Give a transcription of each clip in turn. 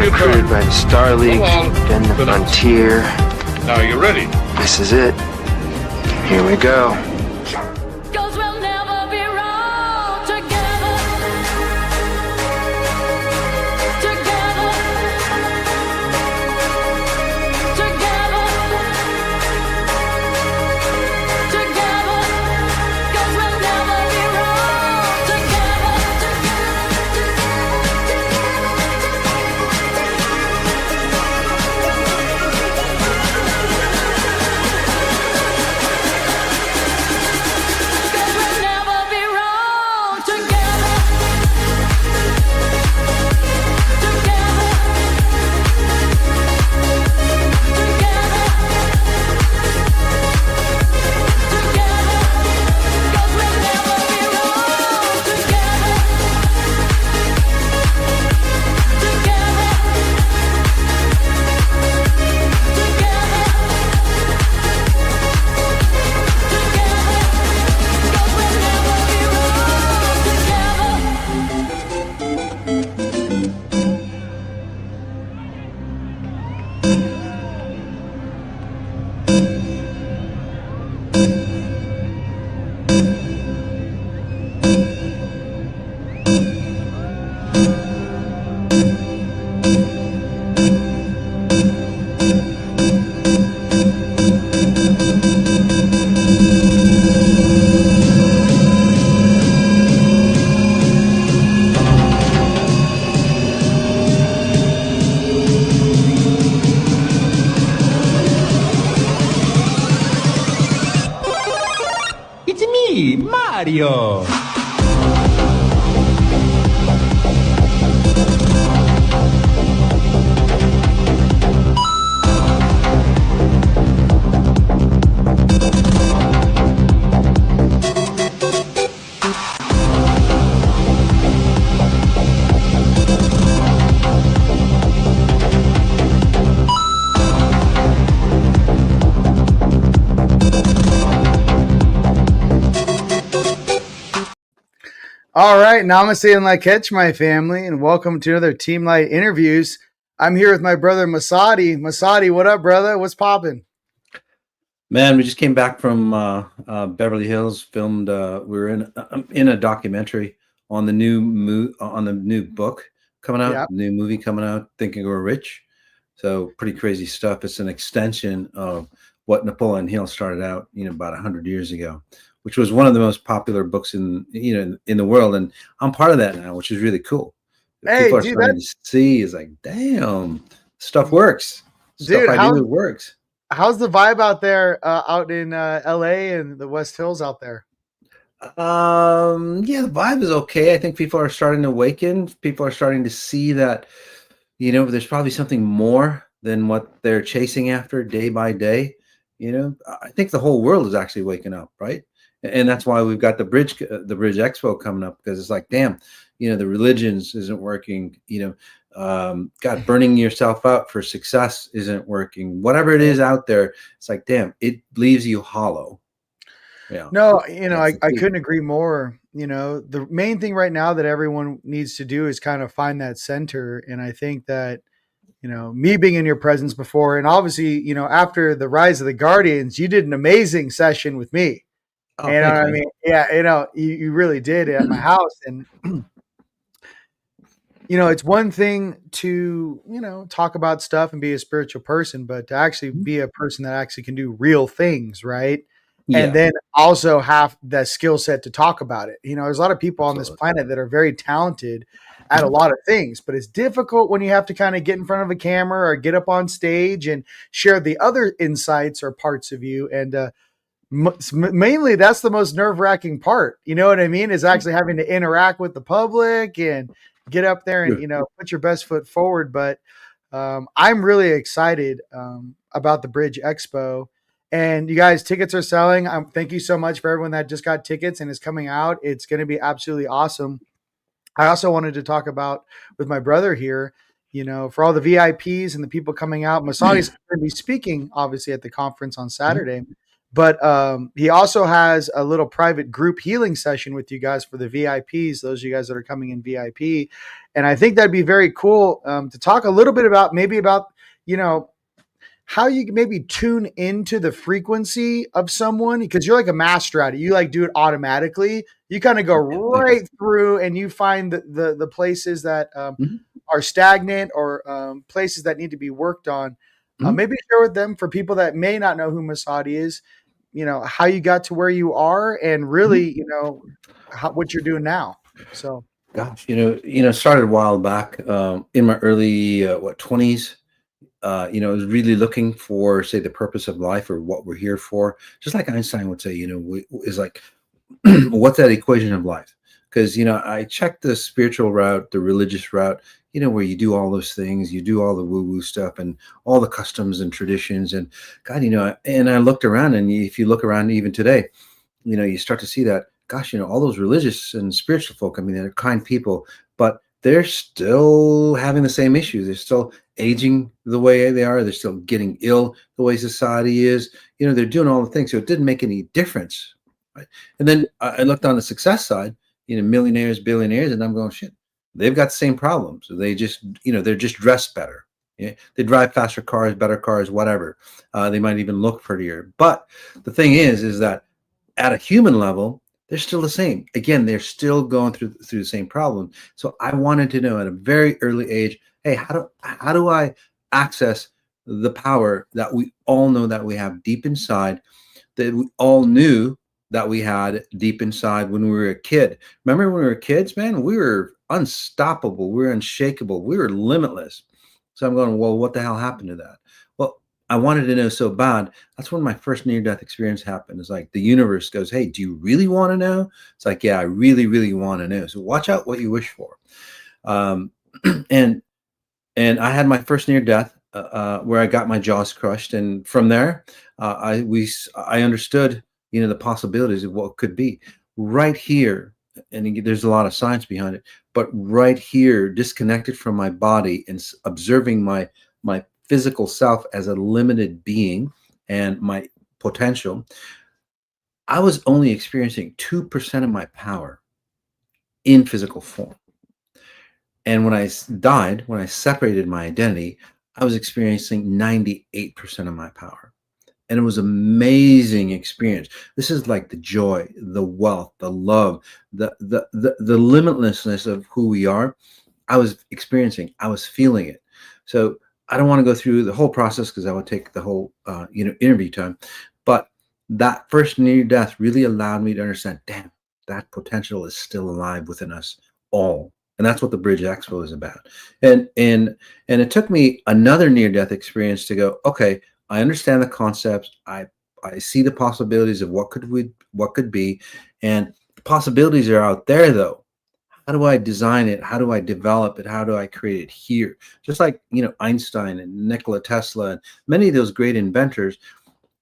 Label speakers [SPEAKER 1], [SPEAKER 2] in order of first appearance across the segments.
[SPEAKER 1] recruited by the Star League, then the Frontier.
[SPEAKER 2] Now you're ready.
[SPEAKER 1] This is it. Here we go.
[SPEAKER 3] Mario.
[SPEAKER 4] All right, namaste and like catch my family, and welcome to another TeamLight interviews. I'm here with my brother Masati. Masati, what up, brother? What's popping?
[SPEAKER 5] Man, we just came back from Beverly Hills. Filmed. We were in a documentary on the new book coming out,
[SPEAKER 4] Yep.
[SPEAKER 5] New movie coming out, Thinking We're Rich. So pretty crazy stuff. It's an extension of what Napoleon Hill started out, about 100 years ago, which was one of the most popular books in the world, and I'm part of that now, which is really cool.
[SPEAKER 4] Hey,
[SPEAKER 5] People are
[SPEAKER 4] dude,
[SPEAKER 5] starting to see is like, damn, stuff works.
[SPEAKER 4] Dude,
[SPEAKER 5] Stuff I do works.
[SPEAKER 4] How's the vibe out there, out in LA and the West Hills out there?
[SPEAKER 5] Yeah, the vibe is okay. I think people are starting to awaken. People are starting to see that, there's probably something more than what they're chasing after day by day. I think the whole world is actually waking up, right? And that's why we've got the Bridge Expo coming up, because it's like, damn, the religions isn't working. God, burning yourself out for success isn't working. Whatever it is out there, it's like, damn, it leaves you hollow. Yeah.
[SPEAKER 4] No, I couldn't agree more. The main thing right now that everyone needs to do is kind of find that center. And I think that, me being in your presence before, and obviously, after the Rise of the Guardians, you did an amazing session with me.
[SPEAKER 5] Oh,
[SPEAKER 4] You know what I
[SPEAKER 5] thanks, man.
[SPEAKER 4] mean? Yeah, you really did at my house. And, it's one thing to, talk about stuff and be a spiritual person, but to actually be a person that actually can do real things, right?
[SPEAKER 5] Yeah.
[SPEAKER 4] And then also have that skill set to talk about it. There's a lot of people on this planet that are very talented at a lot of things, but it's difficult when you have to kind of get in front of a camera or get up on stage and share the other insights or parts of you. And, mainly that's the most nerve-wracking part, you know what I mean, is actually having to interact with the public and get up there and put your best foot forward. But I'm really excited about the Bridge Expo, and you guys, tickets are selling. Thank you so much for everyone that just got tickets and is coming out. It's going to be absolutely awesome. I also wanted to talk about with my brother here, for all the VIPs and the people coming out. Masati's going to be speaking obviously at the conference on Saturday. But he also has a little private group healing session with you guys for the VIPs, those of you guys that are coming in VIP. And I think that'd be very cool to talk a little bit about, maybe about, you know, how you can maybe tune into the frequency of someone, because you're like a master at it. You like do it automatically. You kind of go right through and you find the places that are stagnant or places that need to be worked on. Maybe share with them, for people that may not know who Masati is, you know, how you got to where you are, and really, you know, what you're doing now. So,
[SPEAKER 5] gosh, started a while back in my early 20s. I was really looking for, say, the purpose of life or what we're here for. Just like Einstein would say, is like, what's that equation of life? Because, I checked the spiritual route, the religious route, where you do all those things, you do all the woo-woo stuff and all the customs and traditions. And God, and I looked around, and if you look around even today, you start to see that, gosh, all those religious and spiritual folk, I mean, they're kind people, but they're still having the same issues. They're still aging the way they are. They're still getting ill the way society is. They're doing all the things. So it didn't make any difference. Right. And then I looked on the success side, millionaires, billionaires, and I'm going, shit, they've got the same problems. They just, they're just dressed better. Yeah? They drive faster cars, better cars, whatever. They might even look prettier. But the thing is that at a human level, they're still the same. Again, they're still going through the same problem. So I wanted to know at a very early age, hey, how do I access the power that we all know that we have deep inside, that we all knew that we had deep inside when we were a kid? Remember when we were kids, man, we were unstoppable. We were unshakable. We were limitless. So I'm going, well, what the hell happened to that? Well, I wanted to know so bad. That's when my first near-death experience happened. It's like the universe goes, hey, do you really want to know? It's like, yeah, I really, really want to know. So watch out what you wish for. And I had my first near-death where I got my jaws crushed. And from there, I understood, the possibilities of what could be right here. And there's a lot of science behind it, but right here, disconnected from my body and observing my physical self as a limited being and my potential, I was only experiencing 2% of my power in physical form. And when I died, when I separated my identity, I was experiencing 98% of my power. And it was an amazing experience. This is like the joy, the wealth, the love, the limitlessness of who we are. I was experiencing, I was feeling it. So I don't want to go through the whole process because that would take the whole, interview time. But that first near death really allowed me to understand, damn, that potential is still alive within us all. And that's what the Bridge Expo is about. And it took me another near death experience to go, okay, I understand the concepts. I see the possibilities of what could be, and the possibilities are out there though. How do I design it? How do I develop it? How do I create it here? Just like, Einstein and Nikola Tesla and many of those great inventors,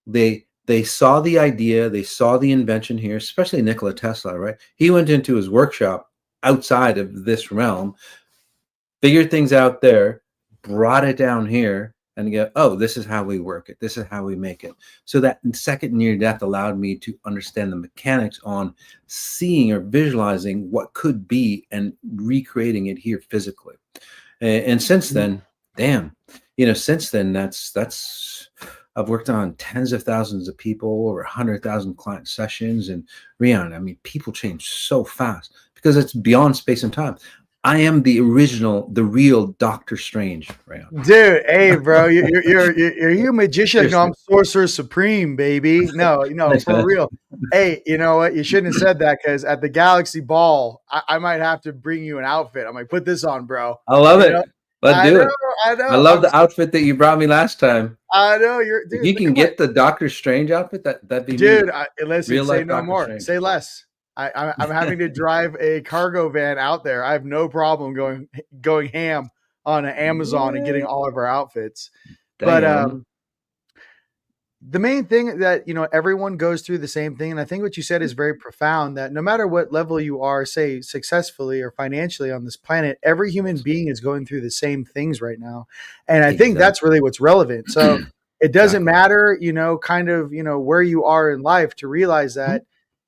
[SPEAKER 5] they saw the idea, they saw the invention here, especially Nikola Tesla, right? He went into his workshop outside of this realm, figured things out there, brought it down here, and go, oh, this is how we work it. This is how we make it. So that second near death allowed me to understand the mechanics on seeing or visualizing what could be and recreating it here physically. And since then, since then, that's I've worked on tens of thousands of people, over 100,000 client sessions. And Rion, I mean, people change so fast because it's beyond space and time. I am the real Doctor Strange, right?
[SPEAKER 4] Dude, hey, bro, you're a magician. No, I'm Sorcerer Supreme, baby. No, for real. Hey, you know what? You shouldn't have said that, because at the Galaxy Ball, I might have to bring you an outfit. I'm like, put this on, bro.
[SPEAKER 5] I love it. Let's do it.
[SPEAKER 4] I know.
[SPEAKER 5] I love the outfit that you brought me last time.
[SPEAKER 4] I know dude.
[SPEAKER 5] If you can get the Doctor Strange outfit, that'd be
[SPEAKER 4] dude.
[SPEAKER 5] Me.
[SPEAKER 4] Listen, say no more. Strange. Say less. I'm having to drive a cargo van out there. I have no problem going ham on an Amazon and getting all of our outfits. Damn. But the main thing that, everyone goes through the same thing. And I think what you said is very profound, that no matter what level you are, say successfully or financially on this planet, every human being is going through the same things right now. And I think that's really what's relevant. So it doesn't
[SPEAKER 5] Exactly.
[SPEAKER 4] matter, kind of, where you are in life, to realize
[SPEAKER 5] Mhm.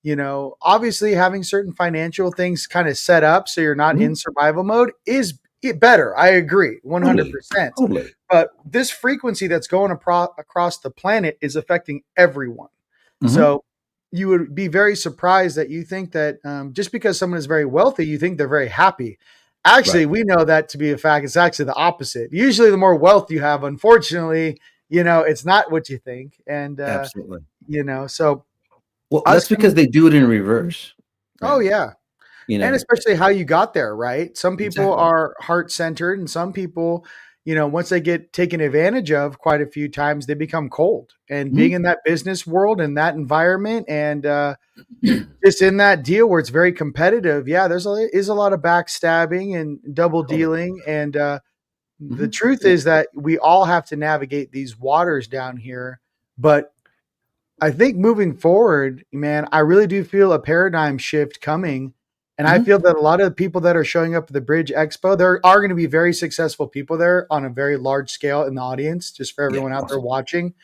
[SPEAKER 4] that, obviously having certain financial things kind of set up so you're not in
[SPEAKER 5] Mhm.
[SPEAKER 4] survival mode is better. I agree
[SPEAKER 5] Totally.
[SPEAKER 4] 100%.
[SPEAKER 5] Totally.
[SPEAKER 4] But this frequency that's going across the planet is affecting everyone.
[SPEAKER 5] Mhm.
[SPEAKER 4] So you would be very surprised that you think that just because someone is very wealthy, you think they're very happy. Actually,
[SPEAKER 5] Right.
[SPEAKER 4] we know that to be a fact. It's actually the opposite. Usually, the more wealth you have, unfortunately, it's not what you think. And,
[SPEAKER 5] Absolutely.
[SPEAKER 4] so
[SPEAKER 5] Well,
[SPEAKER 4] us
[SPEAKER 5] that's because
[SPEAKER 4] coming,
[SPEAKER 5] they do it in reverse.
[SPEAKER 4] oh,
[SPEAKER 5] Yeah.
[SPEAKER 4] yeah.
[SPEAKER 5] You
[SPEAKER 4] And
[SPEAKER 5] know,
[SPEAKER 4] especially how you got there, right? Some people
[SPEAKER 5] exactly.
[SPEAKER 4] are heart centered, and some people, once they get taken advantage of quite a few times, they become cold. And being
[SPEAKER 5] Mhm.
[SPEAKER 4] in that business world and that environment, and just in that deal where it's very competitive, yeah, is a lot of backstabbing and double
[SPEAKER 5] Totally.
[SPEAKER 4] dealing. And the
[SPEAKER 5] Mhm.
[SPEAKER 4] truth
[SPEAKER 5] Yeah.
[SPEAKER 4] is that we all have to navigate these waters down here. But I think moving forward, man, I really do feel a paradigm shift coming. And I
[SPEAKER 5] Mhm.
[SPEAKER 4] feel that a lot of the people that are showing up at the Bridge Expo, there are going to be very successful people there on a very large scale in the audience, just for
[SPEAKER 5] Yeah.
[SPEAKER 4] everyone out there
[SPEAKER 5] Awesome.
[SPEAKER 4] watching.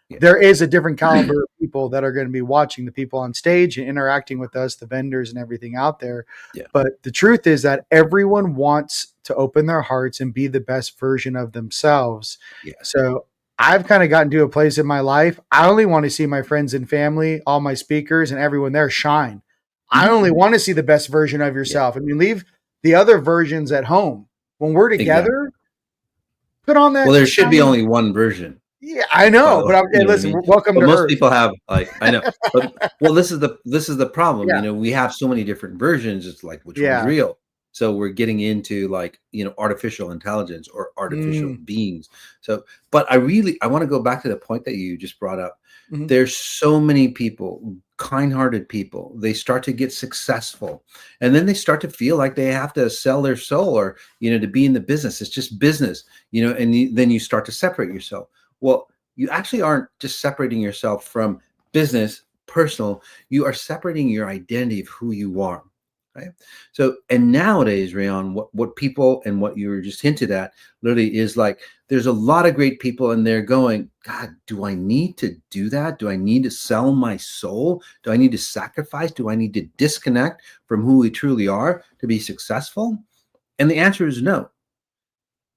[SPEAKER 5] Yeah.
[SPEAKER 4] There is a different caliber of people that are going to be watching, the people on stage and interacting with us, the vendors and everything out there.
[SPEAKER 5] Yeah.
[SPEAKER 4] But the truth is that everyone wants to open their hearts and be the best version of themselves.
[SPEAKER 5] Yes.
[SPEAKER 4] So I've kind of gotten to a place in my life. I only want to see my friends and family, all my speakers, and everyone there shine. I
[SPEAKER 5] Mhm.
[SPEAKER 4] only want to see the best version of
[SPEAKER 5] Yeah.
[SPEAKER 4] yourself. I mean, leave the other versions at home. When we're
[SPEAKER 5] Exactly.
[SPEAKER 4] together, put on
[SPEAKER 5] Well,
[SPEAKER 4] that
[SPEAKER 5] there should be
[SPEAKER 4] shiny.
[SPEAKER 5] only one version,
[SPEAKER 4] Yeah, I
[SPEAKER 5] by
[SPEAKER 4] know,
[SPEAKER 5] the way.
[SPEAKER 4] but
[SPEAKER 5] You
[SPEAKER 4] hey,
[SPEAKER 5] know what I
[SPEAKER 4] listen,
[SPEAKER 5] mean?
[SPEAKER 4] welcome
[SPEAKER 5] But
[SPEAKER 4] to
[SPEAKER 5] most
[SPEAKER 4] Earth.
[SPEAKER 5] people have like I know, but well, this is the problem.
[SPEAKER 4] Yeah,
[SPEAKER 5] We have so many different versions. It's like which one's
[SPEAKER 4] yeah.
[SPEAKER 5] real? So we're getting into like artificial intelligence or artificial
[SPEAKER 4] Mm,
[SPEAKER 5] beings. So, but I want to go back to the point that you just brought up.
[SPEAKER 4] mhm.
[SPEAKER 5] There's so many people, kind-hearted people. They start to get successful, and then they start to feel like they have to sell their soul or to be in the business. It's just business, and then you start to separate yourself. Well, you actually aren't just separating yourself from business, personal. You are separating your identity of who you are. Right. So, and nowadays, Rion, what people and what you were just hinted at literally is like there's a lot of great people and they're going, God, do I need to do that? Do I need to sell my soul? Do I need to sacrifice? Do I need to disconnect from who we truly are to be successful? And the answer is no.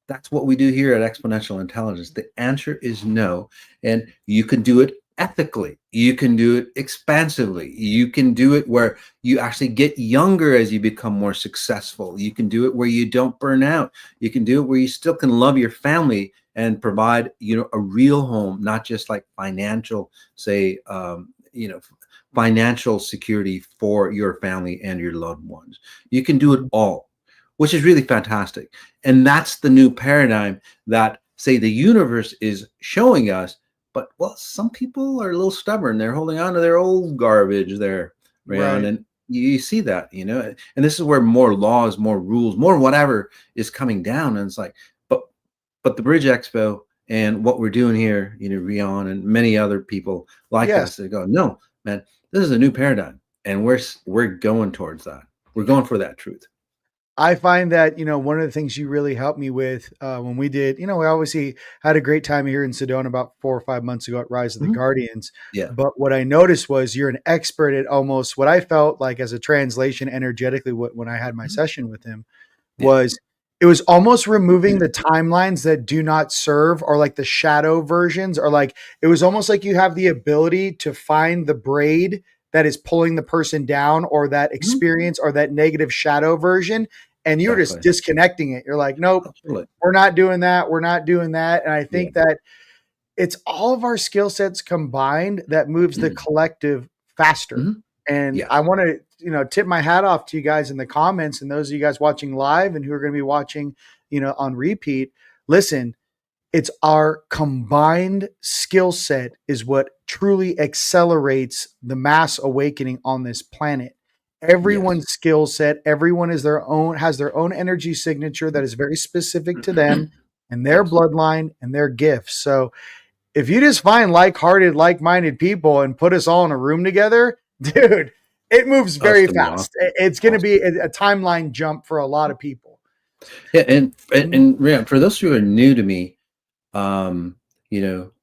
[SPEAKER 5] That's what we do here at Exponential Intelligence. The answer is no. And you can do it ethically. You can do it expansively. You can do it where you actually get younger as you become more successful. You can do it where you don't burn out. You can do it where you still can love your family and provide, a real home, not just like financial, say, financial security for your family and your loved ones. You can do it
[SPEAKER 4] Mhm.
[SPEAKER 5] all, which is really fantastic. And that's the new paradigm that, say, the universe is showing us. But, well, some people are a little stubborn. They're holding on to their old garbage there, Rayon.
[SPEAKER 4] Right.
[SPEAKER 5] And you see that, and this is where more laws, more rules, more whatever is coming down. And it's like, but, the Bridge Expo and what we're doing here, Rion and many other people like
[SPEAKER 4] Yes.
[SPEAKER 5] us, they go, no, man, this is a new paradigm. And we're going towards that. We're going for that truth.
[SPEAKER 4] I find that, one of the things you really helped me with when we did, we obviously had a great time here in Sedona about 4 or 5 months ago at Rise of the
[SPEAKER 5] Mhm.
[SPEAKER 4] Guardians.
[SPEAKER 5] Yeah.
[SPEAKER 4] But what I noticed was you're an expert at almost what I felt like as a translation energetically when I had my
[SPEAKER 5] Mhm.
[SPEAKER 4] session with him
[SPEAKER 5] Yeah.
[SPEAKER 4] was it was almost removing the timelines that do not serve, or like the shadow versions, or like it was almost like you have the ability to find the braid that is pulling the person down, or that
[SPEAKER 5] Mhm.
[SPEAKER 4] experience, or that negative shadow version, and you're just
[SPEAKER 5] Exactly.
[SPEAKER 4] disconnecting it. You're like, nope,
[SPEAKER 5] Absolutely.
[SPEAKER 4] we're not doing that, we're not doing that. And I
[SPEAKER 5] Yeah.
[SPEAKER 4] think that it's all of our skill sets combined that moves the collective faster.
[SPEAKER 5] Mhm.
[SPEAKER 4] And I
[SPEAKER 5] Yes.
[SPEAKER 4] want to, tip my hat off to you guys in the comments, and those of you guys watching live and who are going to be watching, on repeat. Listen, it's our combined skill set is what truly accelerates the mass awakening on this planet.
[SPEAKER 5] Yes.
[SPEAKER 4] Everyone's skill set, everyone has their own energy signature that is very specific to them and their
[SPEAKER 5] Yes.
[SPEAKER 4] bloodline and their gifts. So if you just find like-hearted, like-minded people and put us all in a room together, dude, it moves
[SPEAKER 5] Oh, it's
[SPEAKER 4] very
[SPEAKER 5] gonna be
[SPEAKER 4] fast.
[SPEAKER 5] awesome.
[SPEAKER 4] It's going to
[SPEAKER 5] Awesome.
[SPEAKER 4] be a timeline jump for a lot of people.
[SPEAKER 5] Yeah, and
[SPEAKER 4] Mhm.
[SPEAKER 5] yeah, for those who are new to me, um,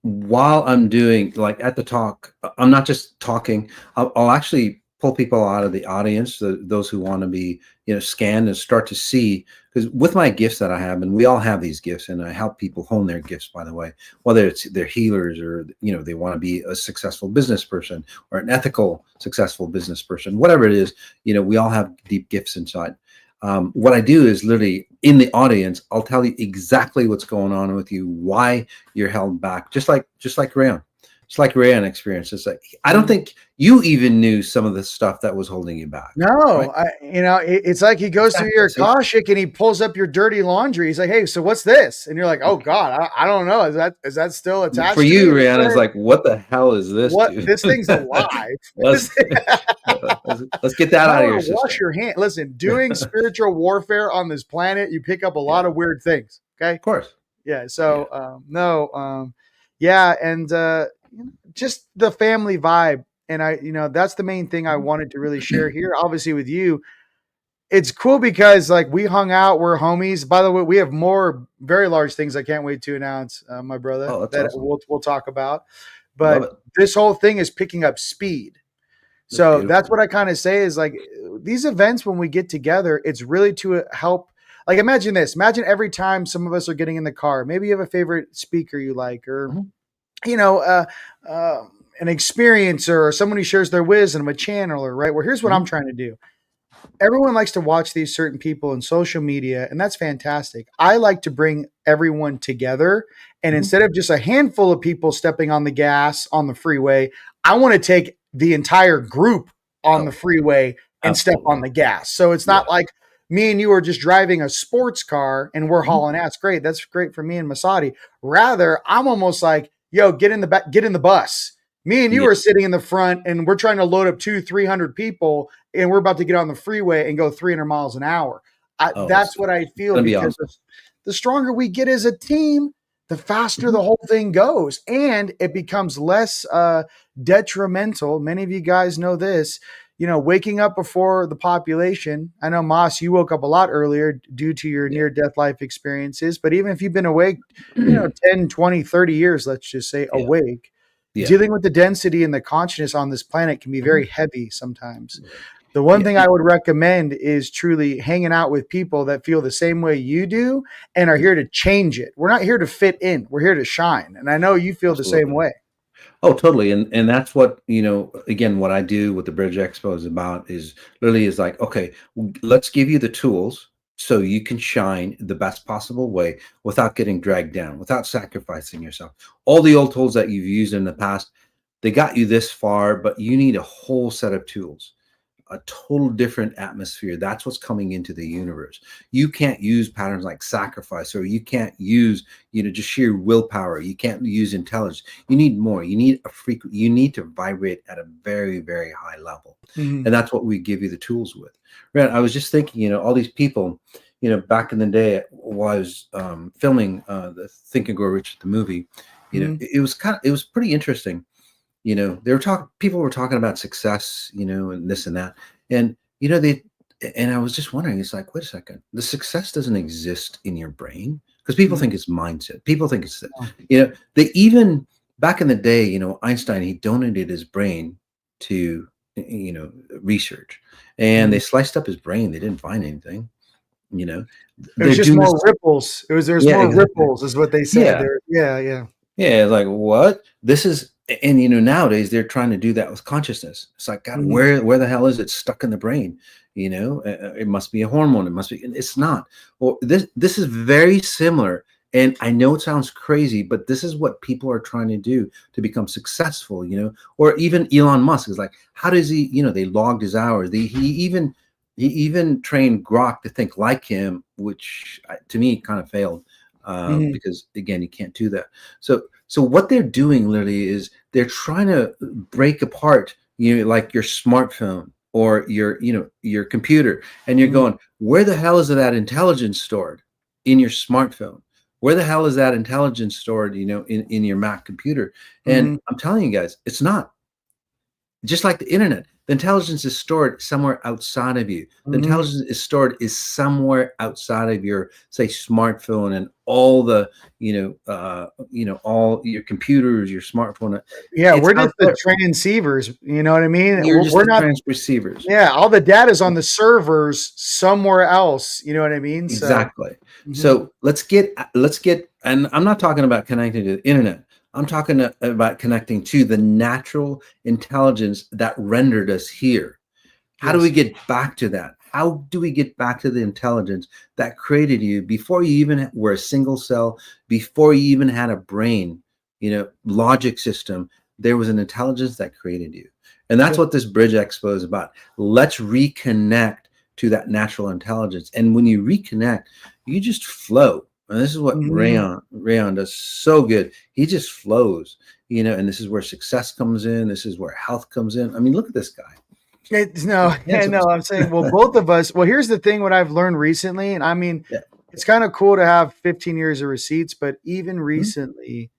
[SPEAKER 5] while I'm doing, like, at the talk, I'm not just talking. I'll actually pull people out of the audience, those who want to be, scanned, and start to see, because with my gifts that I have, and we all have these gifts, and I help people hone their gifts, by the way, whether it's they're healers, or, they want to be a successful business person, or an ethical, successful business person, whatever it is, we all have deep gifts inside. What I do is literally in the audience, I'll tell you exactly what's going on with you, why you're held back, just like Rion. It's like Rion experience. It's like, I don't think you even knew some of the stuff that was holding you back.
[SPEAKER 4] No,
[SPEAKER 5] right?
[SPEAKER 4] It's like he goes through your Akashic and he pulls up your dirty laundry. He's like, "Hey, so what's this?" And you're like, "Oh God, I don't know. Is that still attached
[SPEAKER 5] for
[SPEAKER 4] to
[SPEAKER 5] you,
[SPEAKER 4] me?
[SPEAKER 5] Rion? It's like, what the hell is this?
[SPEAKER 4] What
[SPEAKER 5] Dude?
[SPEAKER 4] This thing's alive."
[SPEAKER 5] let's get that out of your system.
[SPEAKER 4] Wash your hand. Listen, doing spiritual warfare on this planet, you pick up a lot of weird things. Okay,
[SPEAKER 5] of course.
[SPEAKER 4] Yeah. So and just the family vibe. And that's the main thing I wanted to really share here. Obviously with you, it's cool because like we hung out, we're homies. By the way, we have more very large things I can't wait to announce, my brother, that awesome. we'll talk about. But this whole thing is picking up speed. So that's what I kind of say is like these events, when we get together, it's really to help. Like, imagine this. Imagine every time some of us are getting in the car, maybe you have a favorite speaker you like, or, an experiencer, or someone who shares their wisdom, a channeler, right? Well, here's what I'm trying to do. Everyone likes to watch these certain people in social media, and that's fantastic. I like to bring everyone together. And instead of just a handful of people stepping on the gas on the freeway, I want to take the entire group on the freeway and step on the gas. So it's not like me and you are just driving a sports car and we're hauling ass. Great. That's great for me and Masati. Rather, I'm almost like, yo, get in the back, get in the bus. Me and you are sitting in the front and we're trying to load up 200-300 people and we're about to get on the freeway and go 300 miles an hour. That's what I feel, because the stronger we get as a team, the faster the whole thing goes, and it becomes less detrimental. Many of you guys know this, waking up before the population. I know, Moss, you woke up a lot earlier due to your near-death life experiences, but even if you've been awake, 10, 20, 30 years, let's just say awake, dealing with the density and the consciousness on this planet can be very heavy sometimes. The one thing I would recommend is truly hanging out with people that feel the same way you do and are here to change it. We're not here to fit in. We're here to shine. And I know you feel the same way.
[SPEAKER 5] Oh, totally. And that's what, again, what I do with the Bridge Expo is about is literally is like, okay, let's give you the tools so you can shine the best possible way without getting dragged down, without sacrificing yourself. All the old tools that you've used in the past, they got you this far, but you need a whole set of tools. A total different atmosphere. That's what's coming into the universe. You can't use patterns like sacrifice, or you can't use, just sheer willpower. You can't use intelligence. You need more. You need you need to vibrate at a very, very high level. And that's what we give you the tools with. Right. I was just thinking, all these people, back in the day while I was filming the Think and Grow Rich, the movie, it was pretty interesting. People were talking about success, and this and that. And, and I was just wondering, it's like, wait a second, the success doesn't exist in your brain, because people think it's mindset. People think it's, they even back in the day, Einstein, he donated his brain to, research, and they sliced up his brain. They didn't find anything,
[SPEAKER 4] It was just more ripples. There's more ripples is what they said.
[SPEAKER 5] Yeah. Like, what? This is, and nowadays they're trying to do that with consciousness. It's like, God, where the hell is it stuck in the brain? It must be a hormone. It must be. It's not. Well, this is very similar. And I know it sounds crazy, but this is what people are trying to do to become successful. Or even Elon Musk is like, how does he? They logged his hours. He even trained Grok to think like him, which to me kind of failed. Because again, you can't do that. So what they're doing literally is they're trying to break apart, like your smartphone or your computer, and you're going, where the hell is that intelligence stored in your smartphone? Where the hell is that intelligence stored, in your Mac computer? And I'm telling you guys, it's not. Just like the internet, The intelligence is stored somewhere outside of you. The
[SPEAKER 4] Mhm.
[SPEAKER 5] intelligence is stored is somewhere outside of your, say, smartphone and all the, all your computers, your smartphone.
[SPEAKER 4] Yeah,
[SPEAKER 5] It's
[SPEAKER 4] we're
[SPEAKER 5] out
[SPEAKER 4] just the
[SPEAKER 5] there.
[SPEAKER 4] transceivers. You know what I mean?
[SPEAKER 5] You're just
[SPEAKER 4] We're
[SPEAKER 5] the
[SPEAKER 4] not.
[SPEAKER 5] transceivers.
[SPEAKER 4] Yeah, all the data's on the servers somewhere else. You know what I mean? So.
[SPEAKER 5] Exactly.
[SPEAKER 4] Mhm.
[SPEAKER 5] So and I'm not talking about connecting to the internet. I'm talking about connecting to the natural intelligence that rendered us here. How do we
[SPEAKER 4] Yes.
[SPEAKER 5] get back to that? How do we get back to the intelligence that created you before you even were a single cell, before you even had a brain, logic system? There was an intelligence that created you. And that's
[SPEAKER 4] Yep.
[SPEAKER 5] what this Bridge Expo is about. Let's reconnect to that natural intelligence. And when you reconnect, you just flow. And this is what
[SPEAKER 4] Mhm.
[SPEAKER 5] Rion does so good. He just flows, and this is where success comes in. This is where health comes in. I mean, look at this guy.
[SPEAKER 4] No, yeah,
[SPEAKER 5] Handsome.
[SPEAKER 4] no, I'm saying, well, both of us. Well, here's the thing: what I've learned recently, and I mean,
[SPEAKER 5] Yeah.
[SPEAKER 4] it's kind of cool to have 15 years of receipts, but even
[SPEAKER 5] Mhm.
[SPEAKER 4] recently,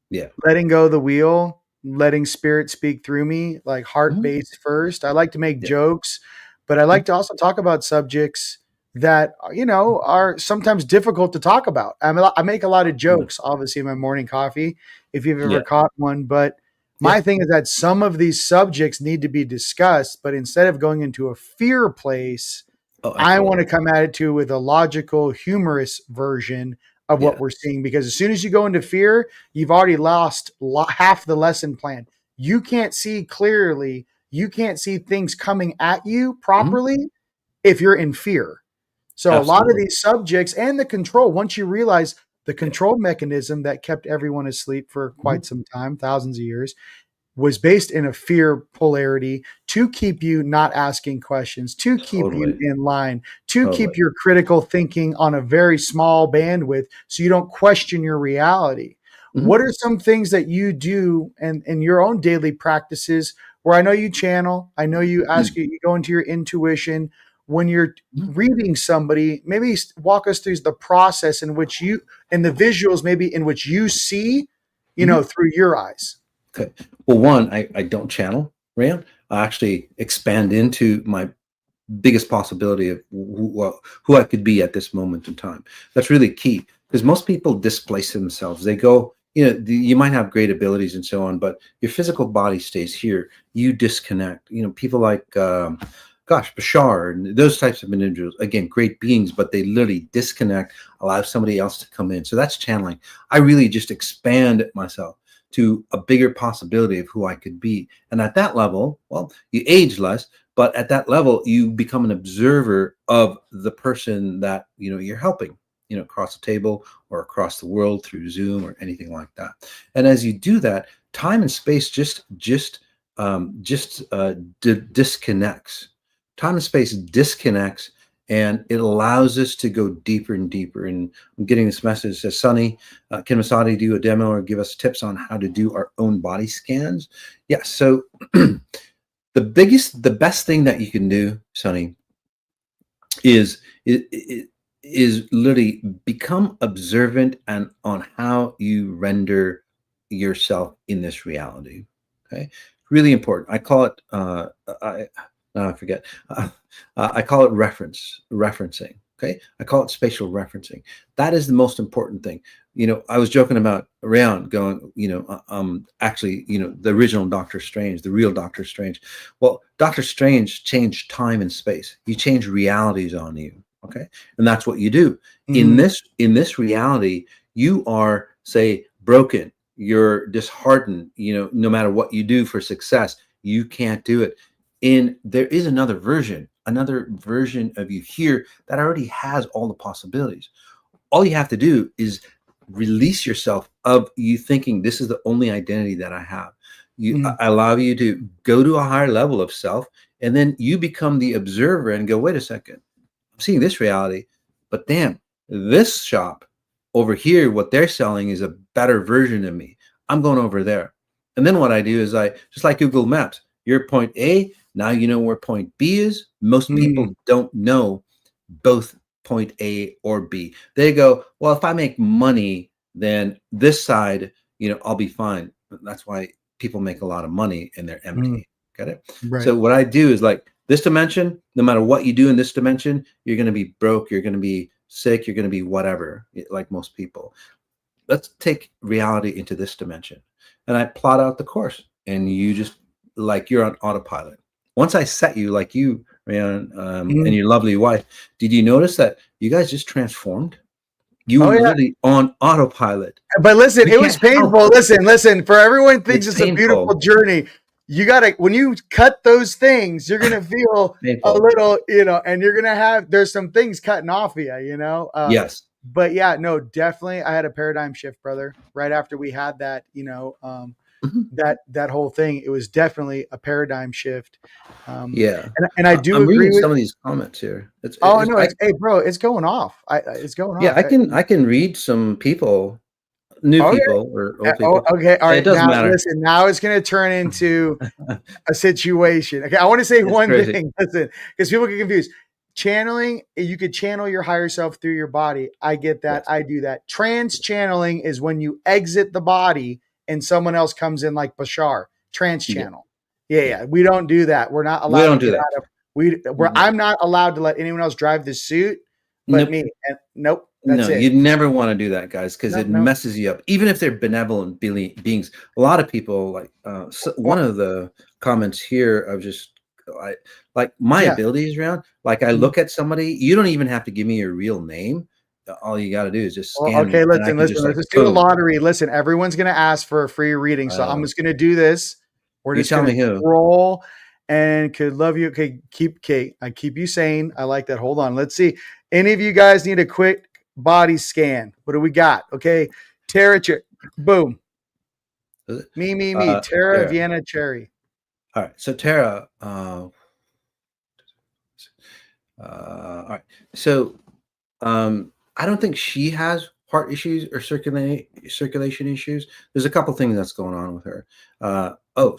[SPEAKER 5] Yeah.
[SPEAKER 4] letting go of the wheel, letting spirit speak through me, like heart
[SPEAKER 5] Mhm.
[SPEAKER 4] based first. I like to make
[SPEAKER 5] Yeah.
[SPEAKER 4] jokes, but I
[SPEAKER 5] Mhm.
[SPEAKER 4] like to also talk about subjects that are sometimes difficult to talk about. I make a lot of
[SPEAKER 5] Mhm.
[SPEAKER 4] jokes, obviously, in my morning coffee, if you've
[SPEAKER 5] Yeah.
[SPEAKER 4] ever caught one. But
[SPEAKER 5] Yeah.
[SPEAKER 4] my thing is that some of these subjects need to be discussed, but instead of going into a fear place,
[SPEAKER 5] Oh,
[SPEAKER 4] I want
[SPEAKER 5] absolutely.
[SPEAKER 4] to come at it too with a logical, humorous version of what
[SPEAKER 5] Yeah.
[SPEAKER 4] we're seeing. Because as soon as you go into fear, you've already lost half the lesson plan. You can't see clearly. You can't see things coming at you
[SPEAKER 5] Mhm.
[SPEAKER 4] properly if you're in fear. So a lot of
[SPEAKER 5] Absolutely.
[SPEAKER 4] these subjects and the control, once you realize the control mechanism that kept everyone asleep for
[SPEAKER 5] Mhm.
[SPEAKER 4] quite some time, thousands of years, was based in a fear polarity to keep you not asking questions, to keep you
[SPEAKER 5] Totally.
[SPEAKER 4] in line, to keep
[SPEAKER 5] Totally.
[SPEAKER 4] your critical thinking on a very small bandwidth so you don't question your reality.
[SPEAKER 5] Mhm.
[SPEAKER 4] What are some things that you do and in your own daily practices where I know you channel, I know you go into your intuition when you're
[SPEAKER 5] Mhm.
[SPEAKER 4] reading somebody, maybe walk us through the process in which you and the visuals maybe in which you see,
[SPEAKER 5] Mhm.
[SPEAKER 4] through your eyes.
[SPEAKER 5] Okay. Well, one, I don't channel, Rand. I actually expand into my biggest possibility of who I could be at this moment in time. That's really key because most people displace themselves. They go, you might have great abilities and so on, but your physical body stays here. You disconnect. People like, Bashar and those types of individuals, again, great beings, but they literally disconnect, allow somebody else to come in. So that's channeling. I really just expand myself to a bigger possibility of who I could be. And at that level, well, you age less, but at that level you become an observer of the person that you're helping, across the table or across the world through Zoom or anything like that. And as you do that, time and space disconnects. Time and space disconnects, and it allows us to go deeper and deeper. And I'm getting this message that says, Sonny, can Masati do a demo or give us tips on how to do our own body scans? Yeah. So the best thing that you can do, Sonny, is literally become observant and on how you render yourself in this reality. Okay, really important. I call it I no, I forget. I call it referencing. Okay, I call it spatial referencing. That is the most important thing. I was joking about Rion going, actually, the original Doctor Strange, the real Doctor Strange. Well, Doctor Strange changed time and space. He changed realities on you. Okay, and that's what you do in
[SPEAKER 4] Mhm.
[SPEAKER 5] this reality. You are, say, broken. You're disheartened. No matter what you do for success, you can't do it. There is another version of you here that already has all the possibilities. All you have to do is release yourself of you thinking this is the only identity that I have.
[SPEAKER 4] Mhm.
[SPEAKER 5] I allow you to go to a higher level of self, and then you become the observer and go, wait a second, I'm seeing this reality, but damn, this shop over here, what they're selling is a better version of me. I'm going over there. And then what I do is I, just like Google Maps, you're point A, now you know where point B is. Most
[SPEAKER 4] Mhm.
[SPEAKER 5] people don't know both point A or B. They go, well, if I make money, then this side, I'll be fine. That's why people make a lot of money and they're
[SPEAKER 4] Mhm.
[SPEAKER 5] empty. Get it?
[SPEAKER 4] Right.
[SPEAKER 5] So what I do is like this dimension, no matter what you do in this dimension, you're going to be broke, you're going to be sick, you're going to be whatever, like most people. Let's take reality into this dimension. And I plot out the course, and you just like you're on autopilot. Once I set you like you, Rion, and your lovely wife, did you notice that you guys just transformed? You were literally on autopilot.
[SPEAKER 4] But listen, it was painful. Listen, for everyone thinks it's a beautiful journey. You gotta, when you cut those things, you're gonna feel a little, and you're gonna there's some things cutting off of you,
[SPEAKER 5] yes.
[SPEAKER 4] But yeah, no, definitely I had a paradigm shift, brother. Right after we had that, that whole thing, it was definitely a paradigm shift. And I do
[SPEAKER 5] I'm
[SPEAKER 4] agree
[SPEAKER 5] reading
[SPEAKER 4] with
[SPEAKER 5] some of these comments here.
[SPEAKER 4] Hey, bro, it's going off. It's going off.
[SPEAKER 5] Yeah, I can read some people, new people or old people.
[SPEAKER 4] Okay, all right.
[SPEAKER 5] It doesn't matter.
[SPEAKER 4] Listen, now it's going to turn into a situation. Okay, I want to say one thing. Listen, because people get confused. Channeling, you could channel your higher self through your body. I get that. Yes. I do that. Trans channeling is when you exit the body and someone else comes in, like Bashar. Trans channel. Yeah. We don't do that. We're not allowed to get out of. I'm not allowed to let anyone else drive the suit, but me. And nope. That's it.
[SPEAKER 5] You'd never want to do that, guys, because it messes you up. Even if they're benevolent beings, a lot of people like one of the comments here of just like my abilities around. Like I look at somebody, you don't even have to give me your real name. All you got to do is just scan.
[SPEAKER 4] Okay, listen. Let's do a lottery. Listen, everyone's going to ask for a free reading, so I'm just going to do this. We're just going to roll. And could love you. Okay, I keep you sane. I like that. Hold on. Let's see. Any of you guys need a quick body scan? What do we got? Okay, Tara, boom. Me. Tara, Vienna, Cherry.
[SPEAKER 5] All right. So Tara. All right. So I don't think she has heart issues or circulation issues. There's a couple things that's going on with her.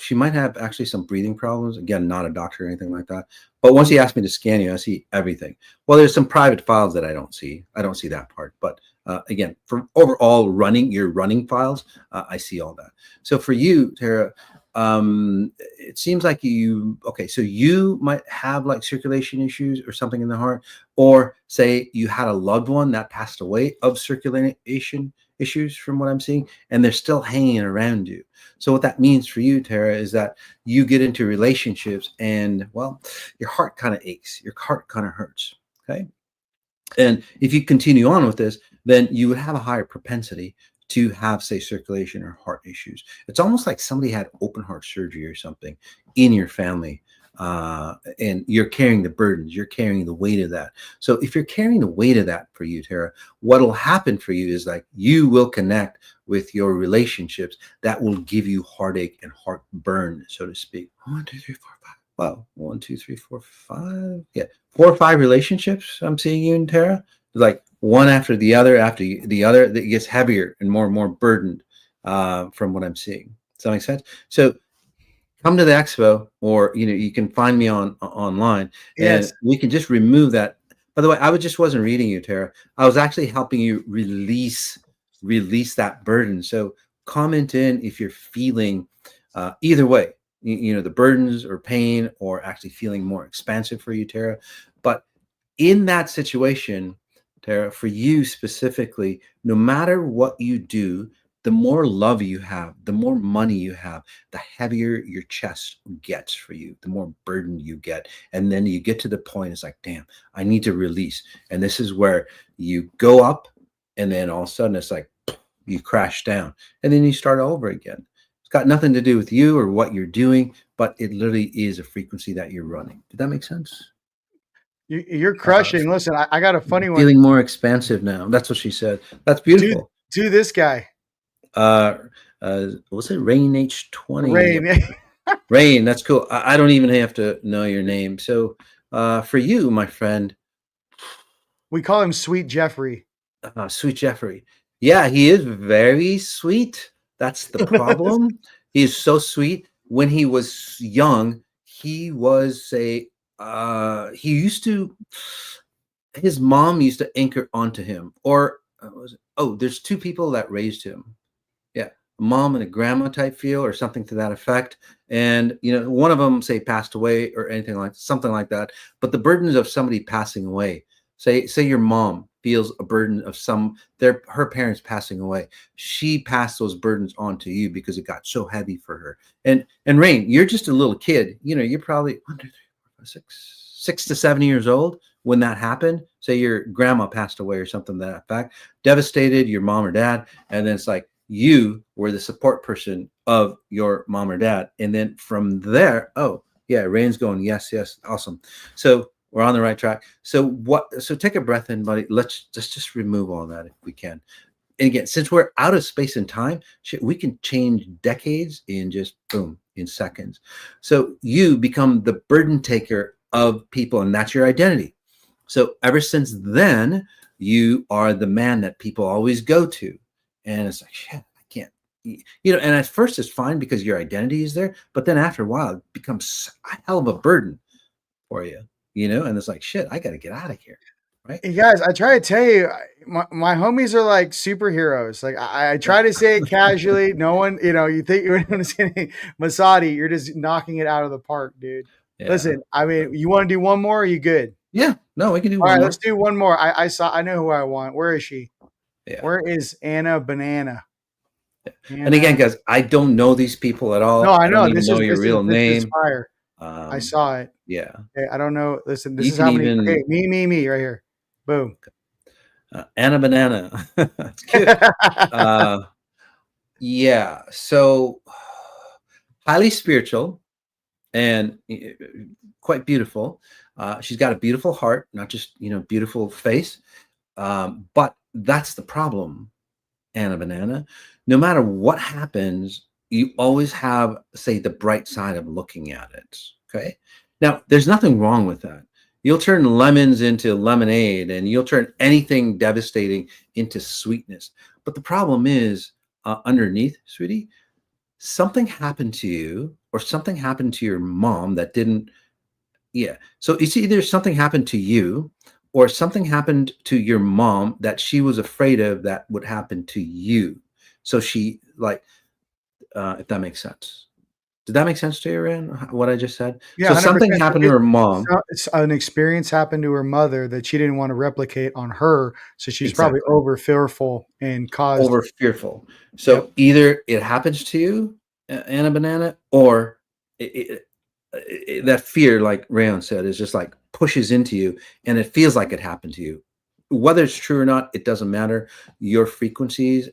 [SPEAKER 5] She might have actually some breathing problems. Again, not a doctor or anything like that. But once he asked me to scan you, I see everything. Well, there's some private files that I don't see. I don't see that part. But again, for overall your running files, I see all that. So for you, Tara, it seems like so you might have like circulation issues or something in the heart, or say you had a loved one that passed away of circulation issues from what I'm seeing, and they're still hanging around you. So what that means for you, Tara, is that you get into relationships and, well, your heart kind of aches, your heart kind of hurts, okay? And if you continue on with this, then you would have a higher propensity to have, say, circulation or heart issues. It's almost like somebody had open heart surgery or something in your family, and you're carrying the burdens, you're carrying the weight of that. So if you're carrying the weight of that for you, Tara, what will happen for you is like you will connect with your relationships that will give you heartache and heartburn, so to speak. 1, 2, 3, 4, 5. Wow. 1, 2, 3, 4, 5. Yeah. 4 or 5 relationships I'm seeing you and Tara. Like one after the other, that gets heavier and more burdened from what I'm seeing. Does that make sense? So come to the expo, or you can find me online, and we can just remove that. By the way, I wasn't reading you, Tara. I was actually helping you release that burden. So comment in if you're feeling either way, the burdens or pain, or actually feeling more expansive for you, Tara. But in that situation, Tara, for you specifically, no matter what you do, the more love you have, the more money you have, the heavier your chest gets for you, the more burden you get. And then you get to the point, it's like, damn, I need to release. And this is where you go up, and then all of a sudden it's like, you crash down, and then you start over again. It's got nothing to do with you or what you're doing, but it literally is a frequency that you're running. Did that make sense?
[SPEAKER 4] You're crushing. Listen, I got a funny one.
[SPEAKER 5] Feeling more expansive now. That's what she said. That's beautiful.
[SPEAKER 4] Do this guy.
[SPEAKER 5] What's it? Rain H20.
[SPEAKER 4] Rain.
[SPEAKER 5] Rain. That's cool. I don't even have to know your name. So, for you, my friend,
[SPEAKER 4] we call him Sweet Jeffrey.
[SPEAKER 5] Sweet Jeffrey. Yeah, he is very sweet. That's the problem. He is so sweet. When he was young, he was his mom used to anchor onto him, or there's 2 people that raised him. Yeah. mom and a grandma type feel or something to that effect. And, one of them say passed away or anything like something like that. But the burdens of somebody passing away, say your mom feels a burden of her parents passing away. She passed those burdens on to you because it got so heavy for her. And Rain, you're just a little kid. You're probably 6 to 7 years old when that happened. Say your grandma passed away or something to that effect, devastated your mom or dad. And then it's like you were the support person of your mom or dad. And then from there, oh yeah, Rain's going, yes, awesome. So we're on the right track. So take a breath in, buddy. Let's just remove all that if we can. And again, since we're out of space and time, we can change decades in just boom, in seconds. So you become the burden taker of people, and that's your identity. So ever since then, you are the man that people always go to. And it's like, shit, I can't, and at first it's fine because your identity is there. But then after a while, it becomes a hell of a burden for you, and it's like, shit, I got to get out of here. Right.
[SPEAKER 4] Hey guys, I try to tell you, my homies are like superheroes. Like I try to say it casually. No one, you think you're going to say Masati, you're just knocking it out of the park, dude. Yeah. Listen, I mean, you want to do one more? Or are you good?
[SPEAKER 5] Yeah, no, we can do
[SPEAKER 4] one. All right, let's do one more. I know who I want. Where is she? Yeah. Where is Anna Banana?
[SPEAKER 5] Anna. And again, guys, I don't know these people at all.
[SPEAKER 4] No, I know.
[SPEAKER 5] I don't even know your real name.
[SPEAKER 4] This is fire. I saw it.
[SPEAKER 5] Yeah.
[SPEAKER 4] Okay, I don't know. Listen, this is how many. Okay, me, right here. Boom.
[SPEAKER 5] Anna Banana. That's cute. Yeah. So highly spiritual and quite beautiful. She's got a beautiful heart, not just, beautiful face. But that's the problem, Anna Banana. No matter what happens, you always have, say, the bright side of looking at it. Okay. Now, there's nothing wrong with that. You'll turn lemons into lemonade, and you'll turn anything devastating into sweetness. But the problem is underneath, sweetie, something happened to you or something happened to your mom that didn't. Yeah. So it's either something happened to you or something happened to your mom that she was afraid of that would happen to you. So she if that makes sense. Did that make sense to you, Rion, what I just said? Yeah, so something happened to her mom.
[SPEAKER 4] An experience happened to her mother that she didn't want to replicate on her. So she's probably over fearful and caused.
[SPEAKER 5] Over fearful. So either it happens to you, Anna Banana, or that fear, like Rion said, is just like pushes into you and it feels like it happened to you. Whether it's true or not, it doesn't matter. Your frequencies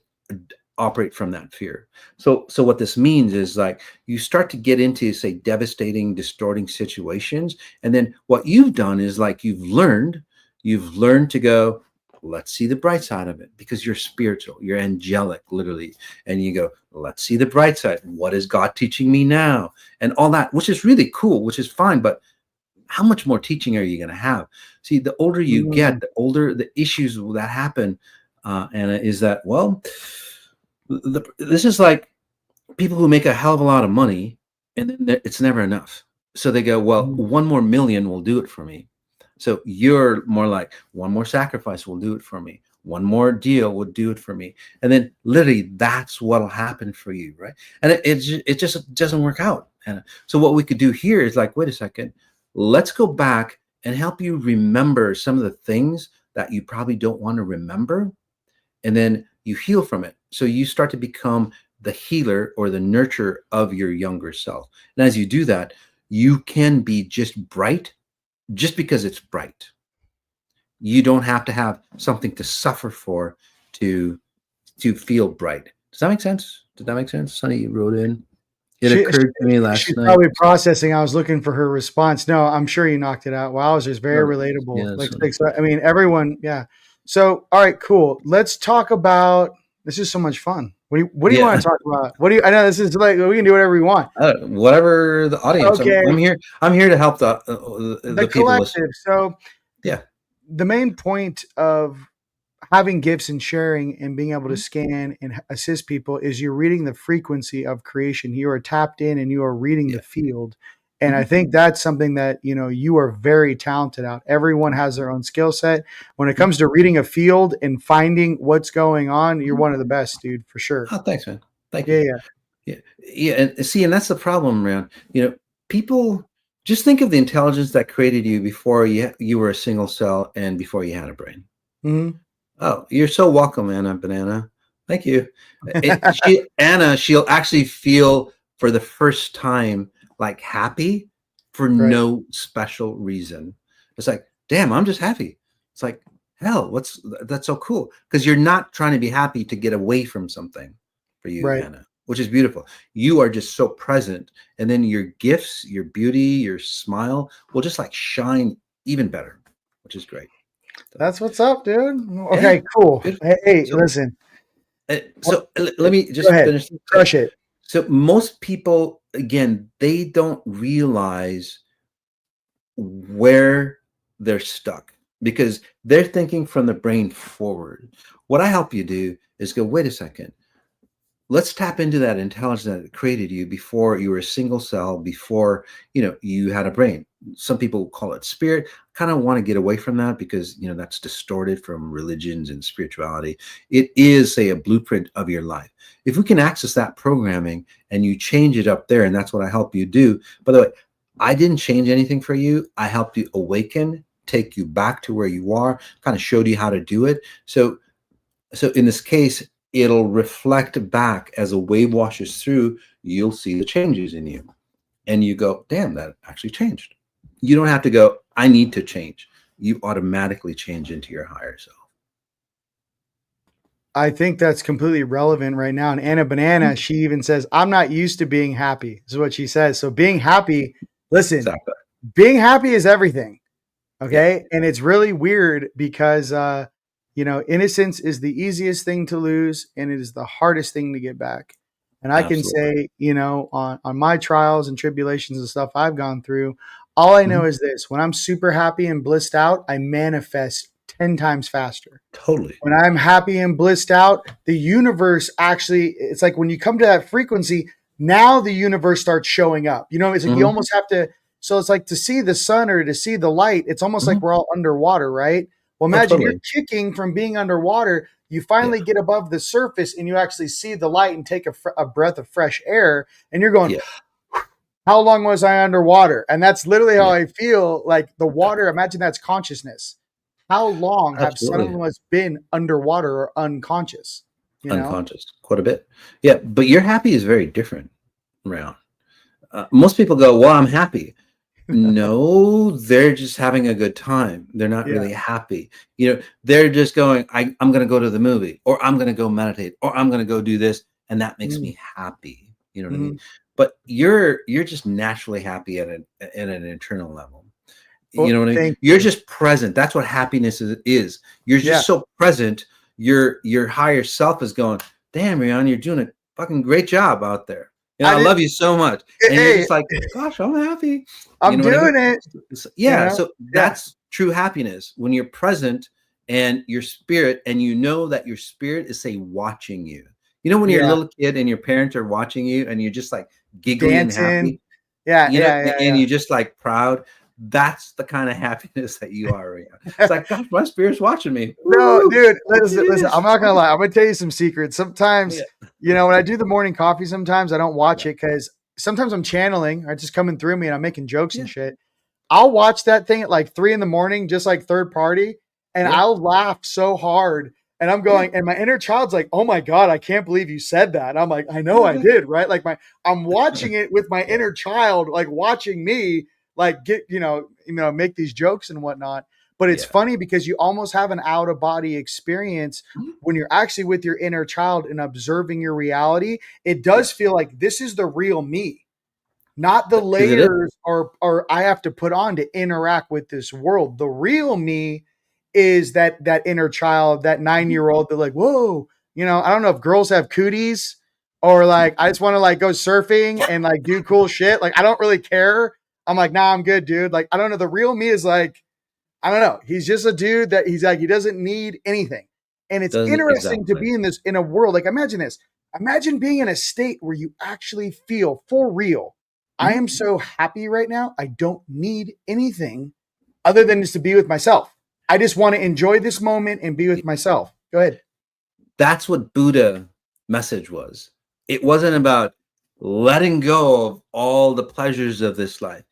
[SPEAKER 5] operate from that fear. So what this means is like you start to get into, say, devastating, distorting situations. And then what you've done is like you've learned to go, let's see the bright side of it, because you're spiritual, you're angelic, literally. And you go, let's see the bright side. What is God teaching me now? And all that, which is really cool, which is fine. But how much more teaching are you going to have? See, the older you get, the older the issues that happen, Anna, is that, well, this is like people who make a hell of a lot of money and then it's never enough. So they go, well, 1 more million will do it for me. So you're more like 1 more sacrifice will do it for me. 1 more deal would do it for me. And then literally that's what'll happen for you. Right. And it just doesn't work out. And so what we could do here is like, wait a second, let's go back and help you remember some of the things that you probably don't want to remember. And then you heal from it. So you start to become the healer or the nurturer of your younger self. And as you do that, you can be just bright just because it's bright. You don't have to have something to suffer for to feel bright. Does that make sense? Did that make sense? Sonny, you wrote in. It occurred to me last night.
[SPEAKER 4] Probably processing. I was looking for her response. No, I'm sure you knocked it out. Wow, it's just very relatable. Yeah, I mean, everyone. Yeah. So, all right, cool. Let's talk about. This is so much fun. What do you want to talk about? I know this is like we can do whatever we want.
[SPEAKER 5] Whatever the audience. Okay. I'm here to help the
[SPEAKER 4] collective.
[SPEAKER 5] People
[SPEAKER 4] so, yeah, the main point of having gifts and sharing and being able to scan and assist people is you're reading the frequency of creation. You are tapped in and you are reading the field. And I think that's something that, you are very talented at. Everyone has their own skill set. When it comes to reading a field and finding what's going on, you're one of the best, dude, for sure.
[SPEAKER 5] Oh, thanks, man. Thank
[SPEAKER 4] Yeah,
[SPEAKER 5] you.
[SPEAKER 4] yeah.
[SPEAKER 5] Yeah. And see, and that's the problem around, people just think of the intelligence that created you before you were a single cell and before you had a brain.
[SPEAKER 4] Mhm.
[SPEAKER 5] Oh, you're so welcome, Anna Banana. Thank you. She'll actually feel for the first time like happy for
[SPEAKER 4] Right.
[SPEAKER 5] no special reason. It's like, damn, I'm just happy. It's like, hell, that's so cool. Because you're not trying to be happy to get away from something for you,
[SPEAKER 4] Right.
[SPEAKER 5] Anna, which is beautiful. You are just so present. And then your gifts, your beauty, your smile will just like shine even better, which is great. So,
[SPEAKER 4] That's what's up, dude.
[SPEAKER 5] yeah,
[SPEAKER 4] Okay, cool.
[SPEAKER 5] beautiful.
[SPEAKER 4] Hey,
[SPEAKER 5] So,
[SPEAKER 4] listen. What,
[SPEAKER 5] let me
[SPEAKER 4] go
[SPEAKER 5] just
[SPEAKER 4] ahead.
[SPEAKER 5] finish.
[SPEAKER 4] Crush it.
[SPEAKER 5] So most people, again, they don't realize where they're stuck because they're thinking from the brain forward. What I help you do is go, wait a second. Let's tap into that intelligence that created you before you were a single cell, before you had a brain. Some people call it spirit. Kind of want to get away from that because that's distorted from religions and spirituality. It is, say, a blueprint of your life. If we can access that programming and you change it up there, and that's what I help you do. By the way, I didn't change anything for you. I helped you awaken, take you back to where you are, kind of showed you how to do it. So in this case, it'll reflect back as a wave washes through. You'll see the changes in you. And you go, damn, that actually changed. You don't have to go, I need to change. You automatically change into your higher self.
[SPEAKER 4] I think that's completely relevant right now. And Anna Banana, she even says, I'm not used to being happy. This is what she says. So being happy, listen,
[SPEAKER 5] Exactly.
[SPEAKER 4] being happy is everything.
[SPEAKER 5] Yeah,
[SPEAKER 4] Okay. And it's really weird because, innocence is the easiest thing to lose and it is the hardest thing to get back. And I can
[SPEAKER 5] absolutely.
[SPEAKER 4] say, on my trials and tribulations and stuff I've gone through, all I know
[SPEAKER 5] Mhm.
[SPEAKER 4] is this: when I'm super happy and blissed out, I manifest 10 times faster.
[SPEAKER 5] Totally.
[SPEAKER 4] When I'm happy and blissed out, the universe actually, it's like when you come to that frequency, now the universe starts showing up. It's like you
[SPEAKER 5] Hmm.
[SPEAKER 4] almost have to, so it's like to see the sun or to see the light, it's almost like
[SPEAKER 5] Hmm.
[SPEAKER 4] we're all underwater, right? Well,
[SPEAKER 5] Oh,
[SPEAKER 4] imagine you're
[SPEAKER 5] totally.
[SPEAKER 4] kicking from being underwater. You
[SPEAKER 5] Yeah.
[SPEAKER 4] finally get above the surface and you actually see the light and take a breath of fresh air. And you're going,
[SPEAKER 5] Yeah.
[SPEAKER 4] how long was I underwater? And that's literally how
[SPEAKER 5] Yeah.
[SPEAKER 4] I feel. Like the water, imagine that's consciousness. How long have some of
[SPEAKER 5] Absolutely.
[SPEAKER 4] us been underwater or unconscious? You know?
[SPEAKER 5] Unconscious, quite a bit. Yeah. But your happy is very different, Round. Most people go, well, I'm happy. No, they're just having a good time. They're not
[SPEAKER 4] Yeah.
[SPEAKER 5] really happy. They're just going, I'm going to go to the movie, or I'm going to go meditate, or I'm going to go do this, and that makes
[SPEAKER 4] Mm-hmm.
[SPEAKER 5] me happy. You know what I mean?
[SPEAKER 4] Mm-hmm.
[SPEAKER 5] But you're just naturally happy at an internal level. You
[SPEAKER 4] Well,
[SPEAKER 5] know what I mean?
[SPEAKER 4] thank
[SPEAKER 5] You're
[SPEAKER 4] you.
[SPEAKER 5] just present. That's what happiness is. You're
[SPEAKER 4] Yeah.
[SPEAKER 5] just so present. Your higher self is going, damn, Rion, you're doing a fucking great job out there.
[SPEAKER 4] I
[SPEAKER 5] I
[SPEAKER 4] did.
[SPEAKER 5] love you so much. And you're
[SPEAKER 4] Hey,
[SPEAKER 5] just like, gosh, I'm happy. You
[SPEAKER 4] I'm
[SPEAKER 5] know what I mean?
[SPEAKER 4] doing it.
[SPEAKER 5] Yeah. So
[SPEAKER 4] Yeah.
[SPEAKER 5] that's true happiness when you're present and your spirit, and you know that your spirit is, say, watching you. When you're a
[SPEAKER 4] Yeah.
[SPEAKER 5] little kid and your parents are watching you and you're just like giggly and
[SPEAKER 4] Dancing.
[SPEAKER 5] happy,
[SPEAKER 4] Yeah. Yeah.
[SPEAKER 5] and
[SPEAKER 4] Yeah.
[SPEAKER 5] you're just like proud. That's the kind of happiness that you are. It's
[SPEAKER 4] Yeah.
[SPEAKER 5] like, gosh, my spirit's watching me.
[SPEAKER 4] No,
[SPEAKER 5] Woo!
[SPEAKER 4] dude,
[SPEAKER 5] Look at
[SPEAKER 4] listen,
[SPEAKER 5] this.
[SPEAKER 4] I'm not gonna lie. I'm gonna tell you some secrets. Sometimes,
[SPEAKER 5] Yeah.
[SPEAKER 4] when I do the morning coffee, sometimes I don't watch
[SPEAKER 5] Yeah.
[SPEAKER 4] it because sometimes I'm channeling, or it's just coming through me and I'm making jokes and
[SPEAKER 5] Yeah.
[SPEAKER 4] shit. I'll watch that thing at like 3 a.m, just like third party, and
[SPEAKER 5] Yeah.
[SPEAKER 4] I'll laugh so hard. And I'm
[SPEAKER 5] Yeah.
[SPEAKER 4] going, and my inner child's like, "Oh my god, I can't believe you said that." And I'm like, "I know
[SPEAKER 5] Yeah.
[SPEAKER 4] I did, right?" Like I'm watching it with my
[SPEAKER 5] Yeah.
[SPEAKER 4] inner child, like watching me, like get, make these jokes and whatnot. But it's
[SPEAKER 5] Yeah.
[SPEAKER 4] funny because you almost have an out of body experience
[SPEAKER 5] Mhm.
[SPEAKER 4] when you're actually with your inner child and observing your reality. It does
[SPEAKER 5] Yes.
[SPEAKER 4] feel like this is the real me, not the
[SPEAKER 5] Is it?
[SPEAKER 4] layers or I have to put on to interact with this world. The real me is that inner child, that 9 year old that like, whoa, I don't know if girls have cooties or like I just want to like go surfing and like do cool shit. Like I don't really care. I'm like, nah, I'm good, dude. Like, I don't know. The real me is like, I don't know. He's just a dude that he's like, he doesn't need anything. And it's
[SPEAKER 5] Doesn't
[SPEAKER 4] interesting to
[SPEAKER 5] exactly.
[SPEAKER 4] be in a world. Like, imagine this. Imagine being in a state where you actually feel for real. I
[SPEAKER 5] Mhm.
[SPEAKER 4] am so happy right now. I don't need anything other than just to be with myself. I just want to enjoy this moment and be with myself. Go ahead.
[SPEAKER 5] That's what Buddha message was. it wasn't about letting go of all the pleasures of this life.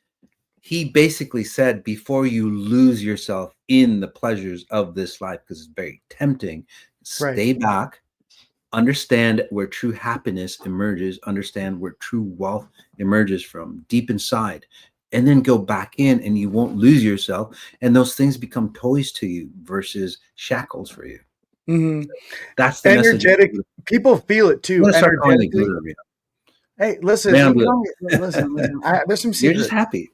[SPEAKER 5] He basically said, before you lose yourself in the pleasures of this life, because it's very tempting, stay back, understand where true happiness emerges, understand where true wealth emerges from deep inside, and then go back in, and you won't lose yourself. And those things become toys to you versus shackles for you.
[SPEAKER 4] Mm-hmm.
[SPEAKER 5] That's the
[SPEAKER 4] energetic.
[SPEAKER 5] message.
[SPEAKER 4] People feel it too.
[SPEAKER 5] I'm gonna start calling you
[SPEAKER 4] Energetically.
[SPEAKER 5] Buddha, Rion.
[SPEAKER 4] Hey, listen,
[SPEAKER 5] Man,
[SPEAKER 4] listen. There's some secrets.
[SPEAKER 5] You're just happy.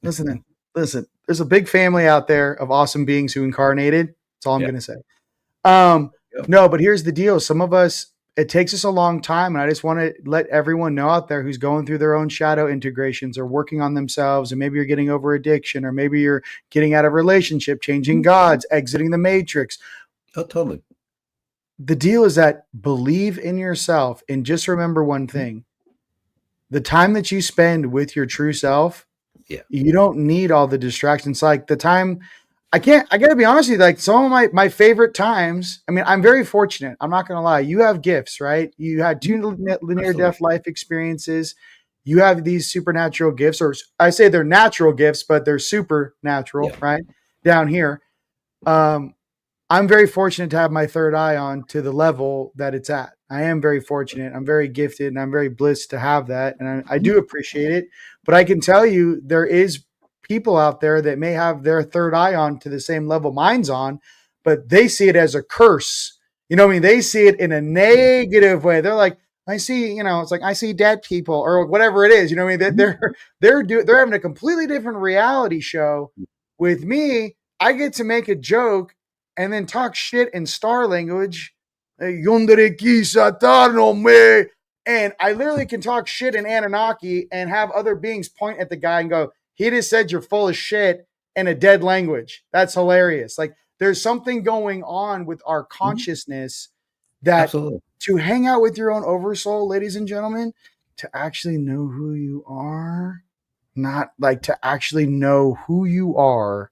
[SPEAKER 4] Listen. There's a big family out there of awesome beings who incarnated. That's all I'm going to say. No, but here's the deal. Some of us, it takes us a long time. And I just want to let everyone know out there who's going through their own shadow integrations or working on themselves. And maybe you're getting over addiction, or maybe you're getting out of a relationship, changing gods, exiting the matrix.
[SPEAKER 5] Oh, totally.
[SPEAKER 4] The deal is that believe in yourself, and just remember one thing. The time that you spend with your true self, you don't need all the distractions. Like the time, I got to be honest with you, like some of my favorite times, I mean, I'm very fortunate. I'm not going to lie. You have gifts, right? You had 2 linear death life experiences. You have these supernatural gifts, or I say they're natural gifts, but they're supernatural, right? Down here. I'm very fortunate to have my third eye on to the level that it's at. I am very fortunate. I'm very gifted, and I'm very blessed to have that. And I do appreciate it. But I can tell you there is people out there that may have their third eye on to the same level mine's on, but they see it as a curse. You know what I mean? They see it in a negative way. They're like, I see, it's like I see dead people or whatever it is. You know what I mean? They're having a completely different reality show. With me, I get to make a joke and then talk shit in star language. And I literally can talk shit in Anunnaki and have other beings point at the guy and go, he just said you're full of shit in a dead language. That's hilarious. Like there's something going on with our consciousness that to hang out with your own oversoul, ladies and gentlemen, to actually know who you are, not like to actually know who you are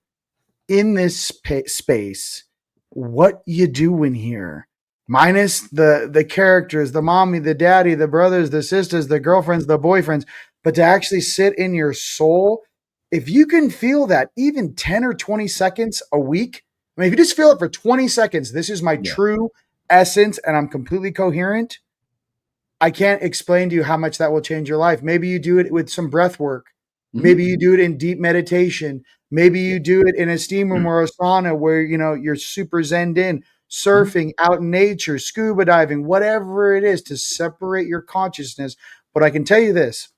[SPEAKER 4] in this space, what you do in here, minus the characters, the mommy, the daddy, the brothers, the sisters, the girlfriends, the boyfriends, but to actually sit in your soul. If you can feel that even 10 or 20 seconds a week, I mean, if you just feel it for 20 seconds, this is my true essence and I'm completely coherent. I can't explain to you how much that will change your life. Maybe you do it with some breath work. Maybe you do it in deep meditation. Maybe you do it in a steam room or a sauna where, you're super zened in, surfing out in nature, scuba diving, whatever it is to separate your consciousness. But I can tell you this,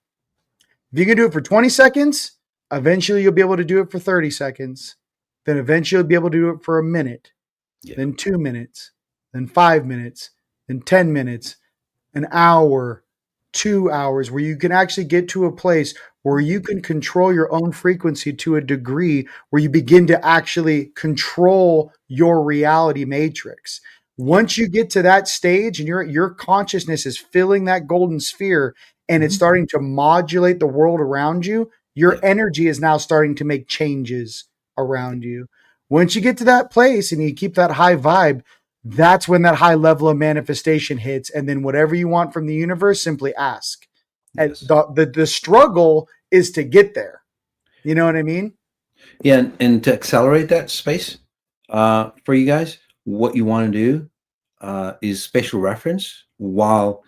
[SPEAKER 4] if you can do it for 20 seconds, eventually you'll be able to do it for 30 seconds. Then eventually you'll be able to do it for a minute, then 2 minutes, then 5 minutes, then 10 minutes, an hour, 2 hours, where you can actually get to a place where you can control your own frequency to a degree where you begin to actually control your reality matrix. Once you get to that stage and your consciousness is filling that golden sphere and it's starting to modulate the world around you, your energy is now starting to make changes around you. Once you get to that place and you keep that high vibe, that's when that high level of manifestation hits. And then whatever you want from the universe, simply ask. And the struggle is to get there. You know what I mean?
[SPEAKER 5] Yeah. And to accelerate that space for you guys, what you want to do is spatial reference while,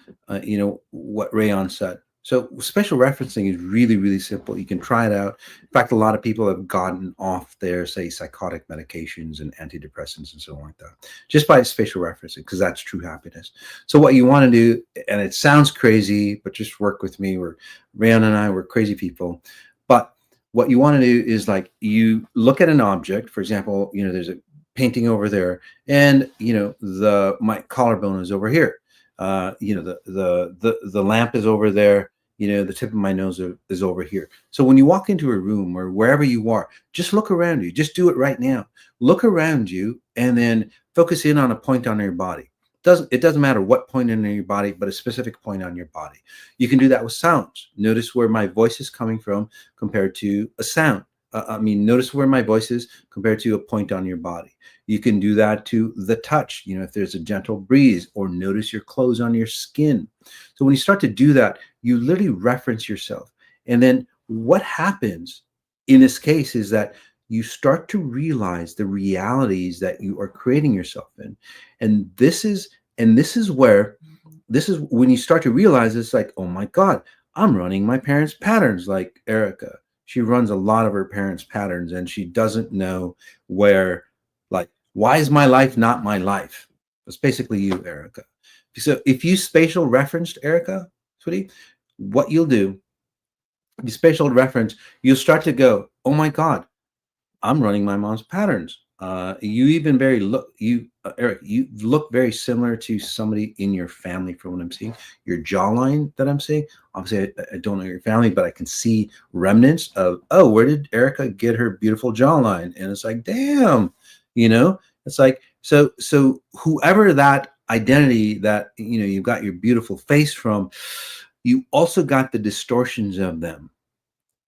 [SPEAKER 5] what Rion said. So spatial referencing is really, really simple. You can try it out. In fact, a lot of people have gotten off their, say, psychotic medications and antidepressants and so on like that, just by spatial referencing, because that's true happiness. So what you want to do, and it sounds crazy, but just work with me. Rion and I, we're crazy people. But what you want to do is like you look at an object, for example, there's a painting over there, and my collarbone is over here. The lamp is over there. The tip of my nose is over here. So when you walk into a room or wherever you are, just look around you. Just do it right now. Look around you and then focus in on a point on your body. It doesn't matter what point in your body, but a specific point on your body. You can do that with sounds. Notice where my voice is coming from compared to a sound. Notice where my voice is compared to a point on your body. You can do that to the touch, if there's a gentle breeze, or notice your clothes on your skin. So when you start to do that, you literally reference yourself. And then what happens in this case is that you start to realize the realities that you are creating yourself in. And this is when you start to realize, it's like, oh my God, I'm running my parents' patterns, like Erica. She runs a lot of her parents' patterns, and she doesn't know where, like, why is my life not my life? It's basically you, Erica. So if you spatial referenced Erica, sweetie, what you'll do, you spatial reference, you'll start to go, oh my God, I'm running my mom's patterns. You even Eric, you look very similar to somebody in your family from what I'm seeing. Your jawline that I'm seeing, obviously I don't know your family, but I can see remnants of, oh, where did Erica get her beautiful jawline? And it's like, damn, it's like, so whoever that identity that, you've got your beautiful face from, you also got the distortions of them,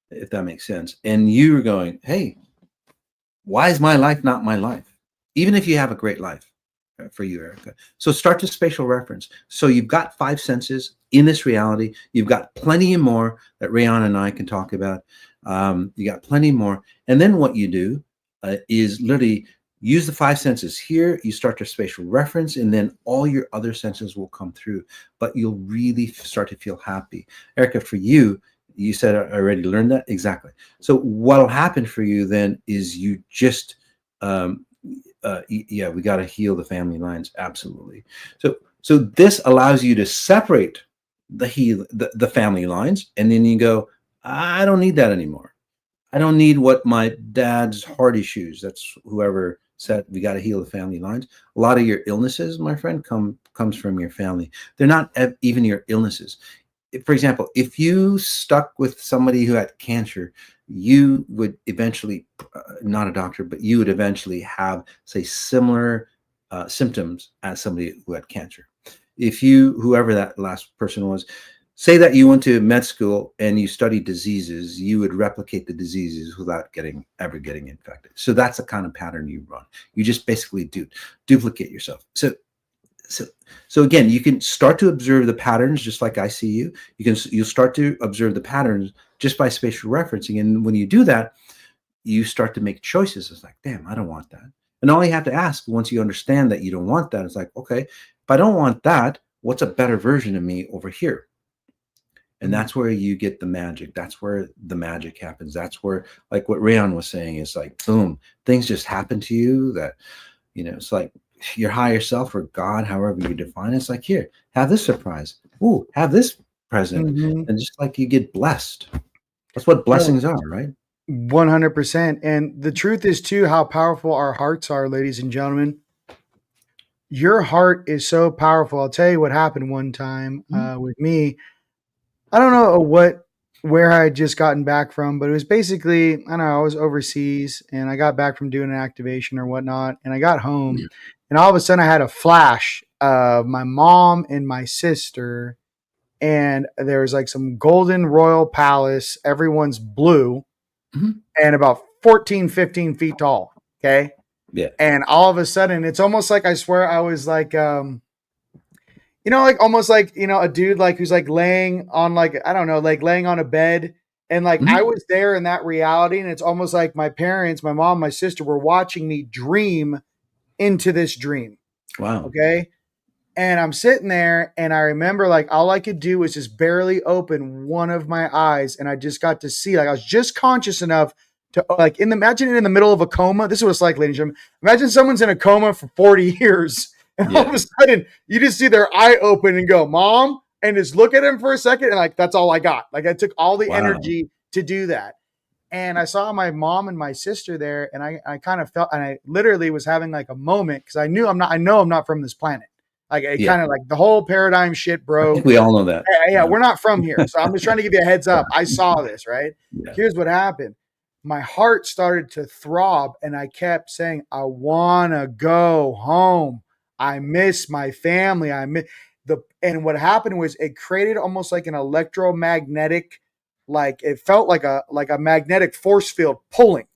[SPEAKER 5] if that makes sense. And you're going, hey, why is my life not my life? Even if you have a great life for you, Erica. So start to spatial reference. So you've got 5 senses in this reality. You've got plenty more that Rion and I can talk about. You got plenty more. And then what you do is literally use the 5 senses here. You start to spatial reference, and then all your other senses will come through. But you'll really start to feel happy. Erica, for you, you said I already learned that. Exactly. So what'll happen for you then is you just, we got to heal the family lines. Absolutely. So this allows you to separate the family lines. And then you go, I don't need that anymore. I don't need what my dad's heart issues. That's whoever said we got to heal the family lines. A lot of your illnesses, my friend, comes from your family. They're not even your illnesses. For example, if you stuck with somebody who had cancer, you would eventually, not a doctor, but you would eventually have, say, similar symptoms as somebody who had cancer. If whoever that last person was, say that you went to med school and you studied diseases, you would replicate the diseases without ever getting infected. So that's the kind of pattern you run. You just basically duplicate yourself. So again, you can start to observe the patterns just like I see you. You'll start to observe the patterns just by spatial referencing. And when you do that, you start to make choices. It's like, damn, I don't want that. And all you have to ask once you understand that you don't want that, it's like, okay, if I don't want that, what's a better version of me over here? And that's where you get the magic. That's where the magic happens. That's where, like what Rion was saying, is like, boom, things just happen to you that, it's like, your higher self or God, however you define it, it's like, here, have this surprise. Ooh, have this present. And just like you get blessed. That's what blessings are, right?
[SPEAKER 4] 100%. And the truth is too, how powerful our hearts are, ladies and gentlemen. Your heart is so powerful. I'll tell you what happened one time with me. I don't know where I had just gotten back from, but it was basically, I don't know, I was overseas and I got back from doing an activation or whatnot. And I got home and all of a sudden I had a flash of my mom and my sister. And there was like some golden royal palace. Everyone's blue and about 14, 15 feet tall. Okay.
[SPEAKER 5] Yeah.
[SPEAKER 4] And all of a sudden it's almost like, I swear I was like, like almost like, a dude like who's like laying on like, I don't know, like laying on a bed. And like I was there in that reality. And it's almost like my parents, my mom, my sister were watching me dream into this dream.
[SPEAKER 5] Wow.
[SPEAKER 4] Okay. And I'm sitting there and I remember like all I could do was just barely open one of my eyes. And I just got to see, like, I was just conscious enough to like imagine it in the middle of a coma. This is what it's like, ladies and gentlemen. Imagine someone's in a coma for 40 years. And all of a sudden, you just see their eye open and go, Mom, and just look at him for a second. And like, that's all I got. Like, I took all the energy to do that. And I saw my mom and my sister there. And I kind of felt, and I literally was having like a moment because I know I'm not from this planet. Like, it kind of like the whole paradigm shit, bro.
[SPEAKER 5] I think we all know that.
[SPEAKER 4] Yeah, we're not from here. So I'm just trying to give you a heads up. I saw this, right? Yeah. Here's what happened. My heart started to throb and I kept saying, I want to go home. I miss my family. And what happened was it created almost like an electromagnetic like it felt like a magnetic force field pulling.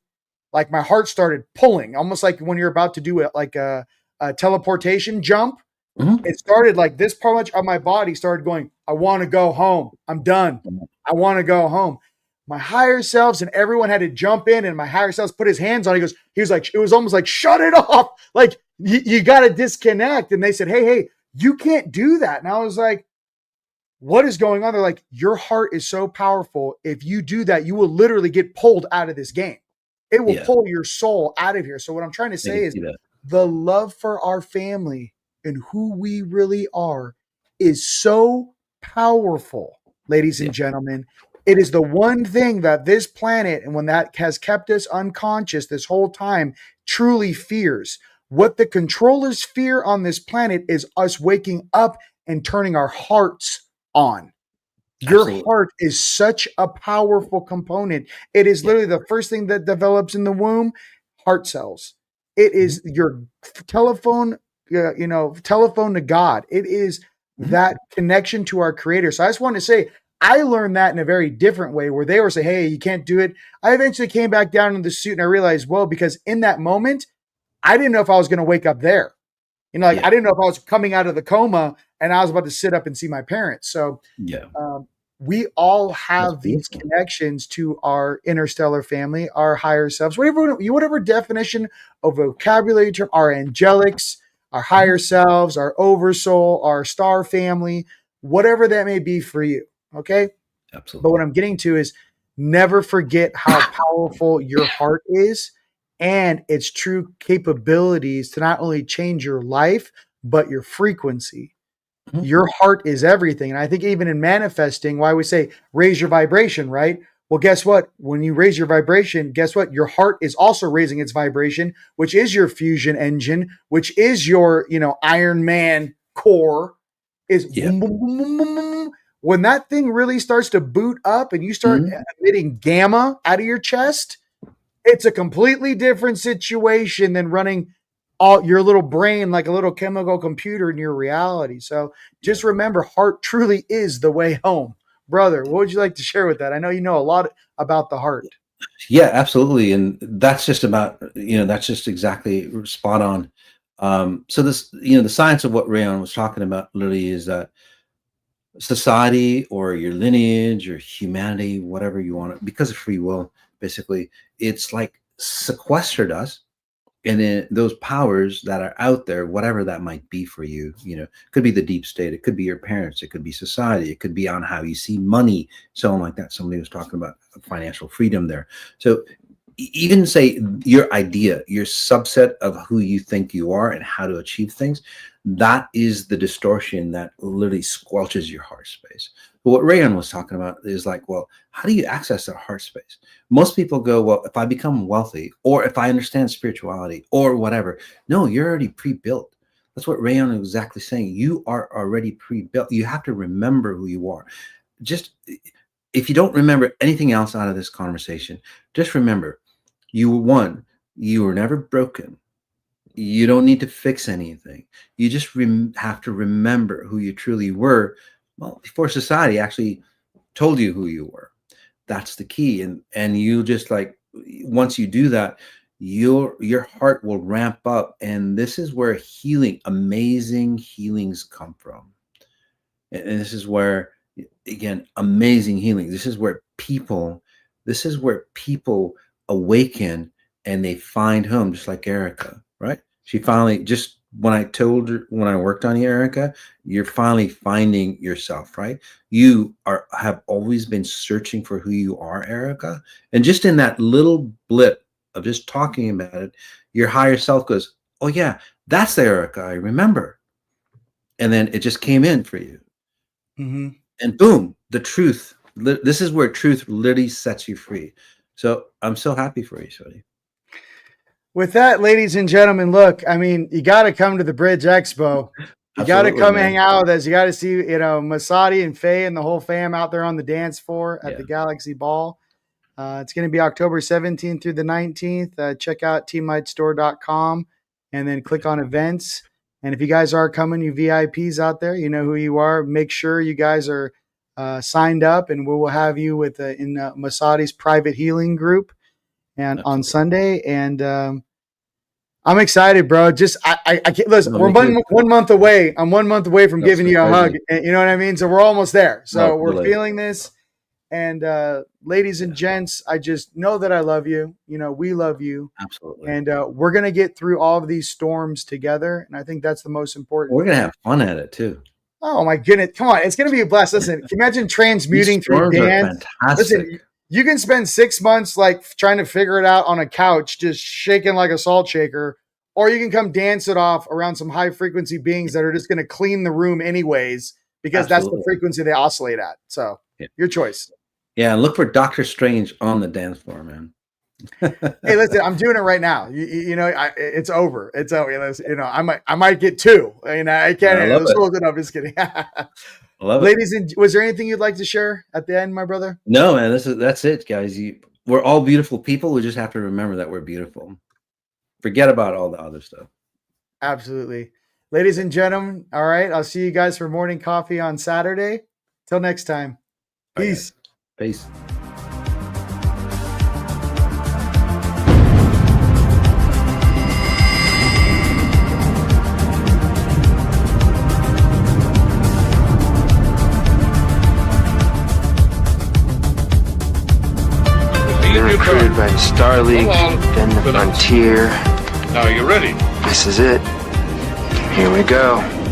[SPEAKER 4] Like my heart started pulling, almost like when you're about to do a teleportation jump.
[SPEAKER 5] Mhm.
[SPEAKER 4] It started like this part much of my body started going, I want to go home. I'm done. I want to go home. My higher selves and everyone had to jump in, and my higher selves put his hands on. He was like, it was almost like, shut it off. Like you got to disconnect. And they said, hey, you can't do that. And I was like, what is going on? They're like, your heart is so powerful. If you do that, you will literally get pulled out of this game. It will
[SPEAKER 5] Yeah.
[SPEAKER 4] pull your soul out of here. So what I'm trying to
[SPEAKER 5] I
[SPEAKER 4] say
[SPEAKER 5] can
[SPEAKER 4] is
[SPEAKER 5] see that.
[SPEAKER 4] the love for our family and who we really are is so powerful, ladies
[SPEAKER 5] Yeah.
[SPEAKER 4] and gentlemen. It is the one thing that this planet, and when that has kept us unconscious this whole time, truly fears. What the controllers fear on this planet is us waking up and turning our hearts on. Your
[SPEAKER 5] Absolutely.
[SPEAKER 4] heart is such a powerful component. It is
[SPEAKER 5] Yeah.
[SPEAKER 4] literally the first thing that develops in the womb, heart cells. It is your telephone, telephone to God. It is that connection to our creator. So I just want to say, I learned that in a very different way where they were saying, hey, you can't do it. I eventually came back down in the suit and I realized, well, because in that moment, I didn't know if I was going to wake up there. I
[SPEAKER 5] Yeah.
[SPEAKER 4] didn't know if I was coming out of the coma and I was about to sit up and see my parents. So
[SPEAKER 5] Yeah.
[SPEAKER 4] we all
[SPEAKER 5] That's
[SPEAKER 4] have these
[SPEAKER 5] beautiful.
[SPEAKER 4] connections to our interstellar family, our higher selves, whatever definition of vocabulary term, our angelics, our higher selves, our oversoul, our star family, whatever that may be for you. Okay. But
[SPEAKER 5] Absolutely.
[SPEAKER 4] what I'm getting to is never forget how powerful your heart is and its true capabilities to not only change your life, but your frequency.
[SPEAKER 5] Mhm.
[SPEAKER 4] Your heart is everything. And I think even in manifesting, why we say raise your vibration, right? Well, guess what? When you raise your vibration, guess what? Your heart is also raising its vibration, which is your fusion engine, which is your, Iron Man core is
[SPEAKER 5] Yeah.
[SPEAKER 4] boom, boom, boom, boom, boom, boom. When that thing really starts to boot up and you start
[SPEAKER 5] Mhm.
[SPEAKER 4] emitting gamma out of your chest, it's a completely different situation than running all your little brain like a little chemical computer in your reality. So
[SPEAKER 5] Yeah.
[SPEAKER 4] just remember, heart truly is the way home. Brother, what would you like to share with that? I know you know a lot about the heart.
[SPEAKER 5] Yeah, absolutely. And that's just about, that's just exactly spot on. So this, the science of what Rayon was talking about literally is that society or your lineage or humanity, whatever you want to, because of free will, basically, it's like sequestered us. And then those powers that are out there, whatever that might be for you, could be the deep state, it could be your parents, it could be society, it could be on how you see money, so on like that. Somebody was talking about financial freedom there. So even say your idea, your subset of who you think you are and how to achieve things, that is the distortion that literally squelches your heart space. But what Rayon was talking about is like, well, how do you access that heart space? Most people go, well, if I become wealthy or if I understand spirituality or whatever. No, you're already pre-built. That's what Rayon is exactly saying. You are already pre-built. You have to remember who you are. Just if you don't remember anything else out of this conversation, just remember you were never broken. You don't need to fix anything. You just have to remember who you truly were. Well, before society actually told you who you were. That's the key. And you just like, once you do that, your heart will ramp up. And this is where amazing healings come from. And this is where, again, amazing healing. This is where people awaken and they find home, just like Erica, right? She finally, just when I told her, when I worked on you, Erica, you're finally finding yourself, right? Have always been searching for who you are, Erica. And just in that little blip of just talking about it, your higher self goes, oh yeah, that's the Erica I remember. And then it just came in for you.
[SPEAKER 4] Mm-hmm.
[SPEAKER 5] And boom, the truth. This is where truth literally sets you free. So I'm so happy for you, Shodi.
[SPEAKER 4] With that, ladies and gentlemen, look, I mean, you got to come to the Bridge Expo. You got to
[SPEAKER 5] Absolutely,
[SPEAKER 4] come hang
[SPEAKER 5] man.
[SPEAKER 4] out with us. You got to see, Masati and Faye and the whole fam out there on the dance floor at
[SPEAKER 5] Yeah.
[SPEAKER 4] the Galaxy Ball. It's going to be October 17th through the 19th. Check out teamlightstore.com and then click on events. And if you guys are coming, you VIPs out there, you know who you are. Make sure you guys are signed up, and we will have you with in Masati's private healing group and
[SPEAKER 5] Absolutely.
[SPEAKER 4] on Sunday. And I'm excited, bro. Just I can't listen.
[SPEAKER 5] No,
[SPEAKER 4] We're one month away. I'm 1 month away from
[SPEAKER 5] That's
[SPEAKER 4] giving you a hug. And, you know what I mean? So we're almost there. So
[SPEAKER 5] No,
[SPEAKER 4] we're
[SPEAKER 5] really.
[SPEAKER 4] feeling this. And ladies and gents, I just know that I love you. You know, we love you.
[SPEAKER 5] Absolutely.
[SPEAKER 4] And we're gonna get through all of these storms together. And I think that's the most important.
[SPEAKER 5] We're gonna have fun at it too.
[SPEAKER 4] Oh my goodness! Come on, it's gonna be a blast. Listen, can you imagine transmuting
[SPEAKER 5] These
[SPEAKER 4] through
[SPEAKER 5] storms are
[SPEAKER 4] dance?
[SPEAKER 5] fantastic.
[SPEAKER 4] Listen, you can spend 6 months like trying to figure it out on a couch, just shaking like a salt shaker, or you can come dance it off around some high frequency beings that are just going to clean the room anyways, because that's the frequency they oscillate at. So your choice.
[SPEAKER 5] Yeah, and look for Doctor Strange on the dance floor, man.
[SPEAKER 4] Hey, listen, I'm doing it right now. You know, it's over. It's over. You know, I might get 2. You know, I can't. I'm just kidding.
[SPEAKER 5] I love
[SPEAKER 4] Ladies, and was there anything you'd like to share at the end, my brother?
[SPEAKER 5] No, man. That's it, guys. We're all beautiful people. We just have to remember that we're beautiful. Forget about all the other stuff.
[SPEAKER 4] Absolutely. Ladies and gentlemen, all right. I'll see you guys for morning coffee on Saturday. Till next time. Peace.
[SPEAKER 5] Peace.
[SPEAKER 1] Been recruited by the Star League, then the Frontier.
[SPEAKER 2] Now, are you ready?
[SPEAKER 1] This is it. Here we go.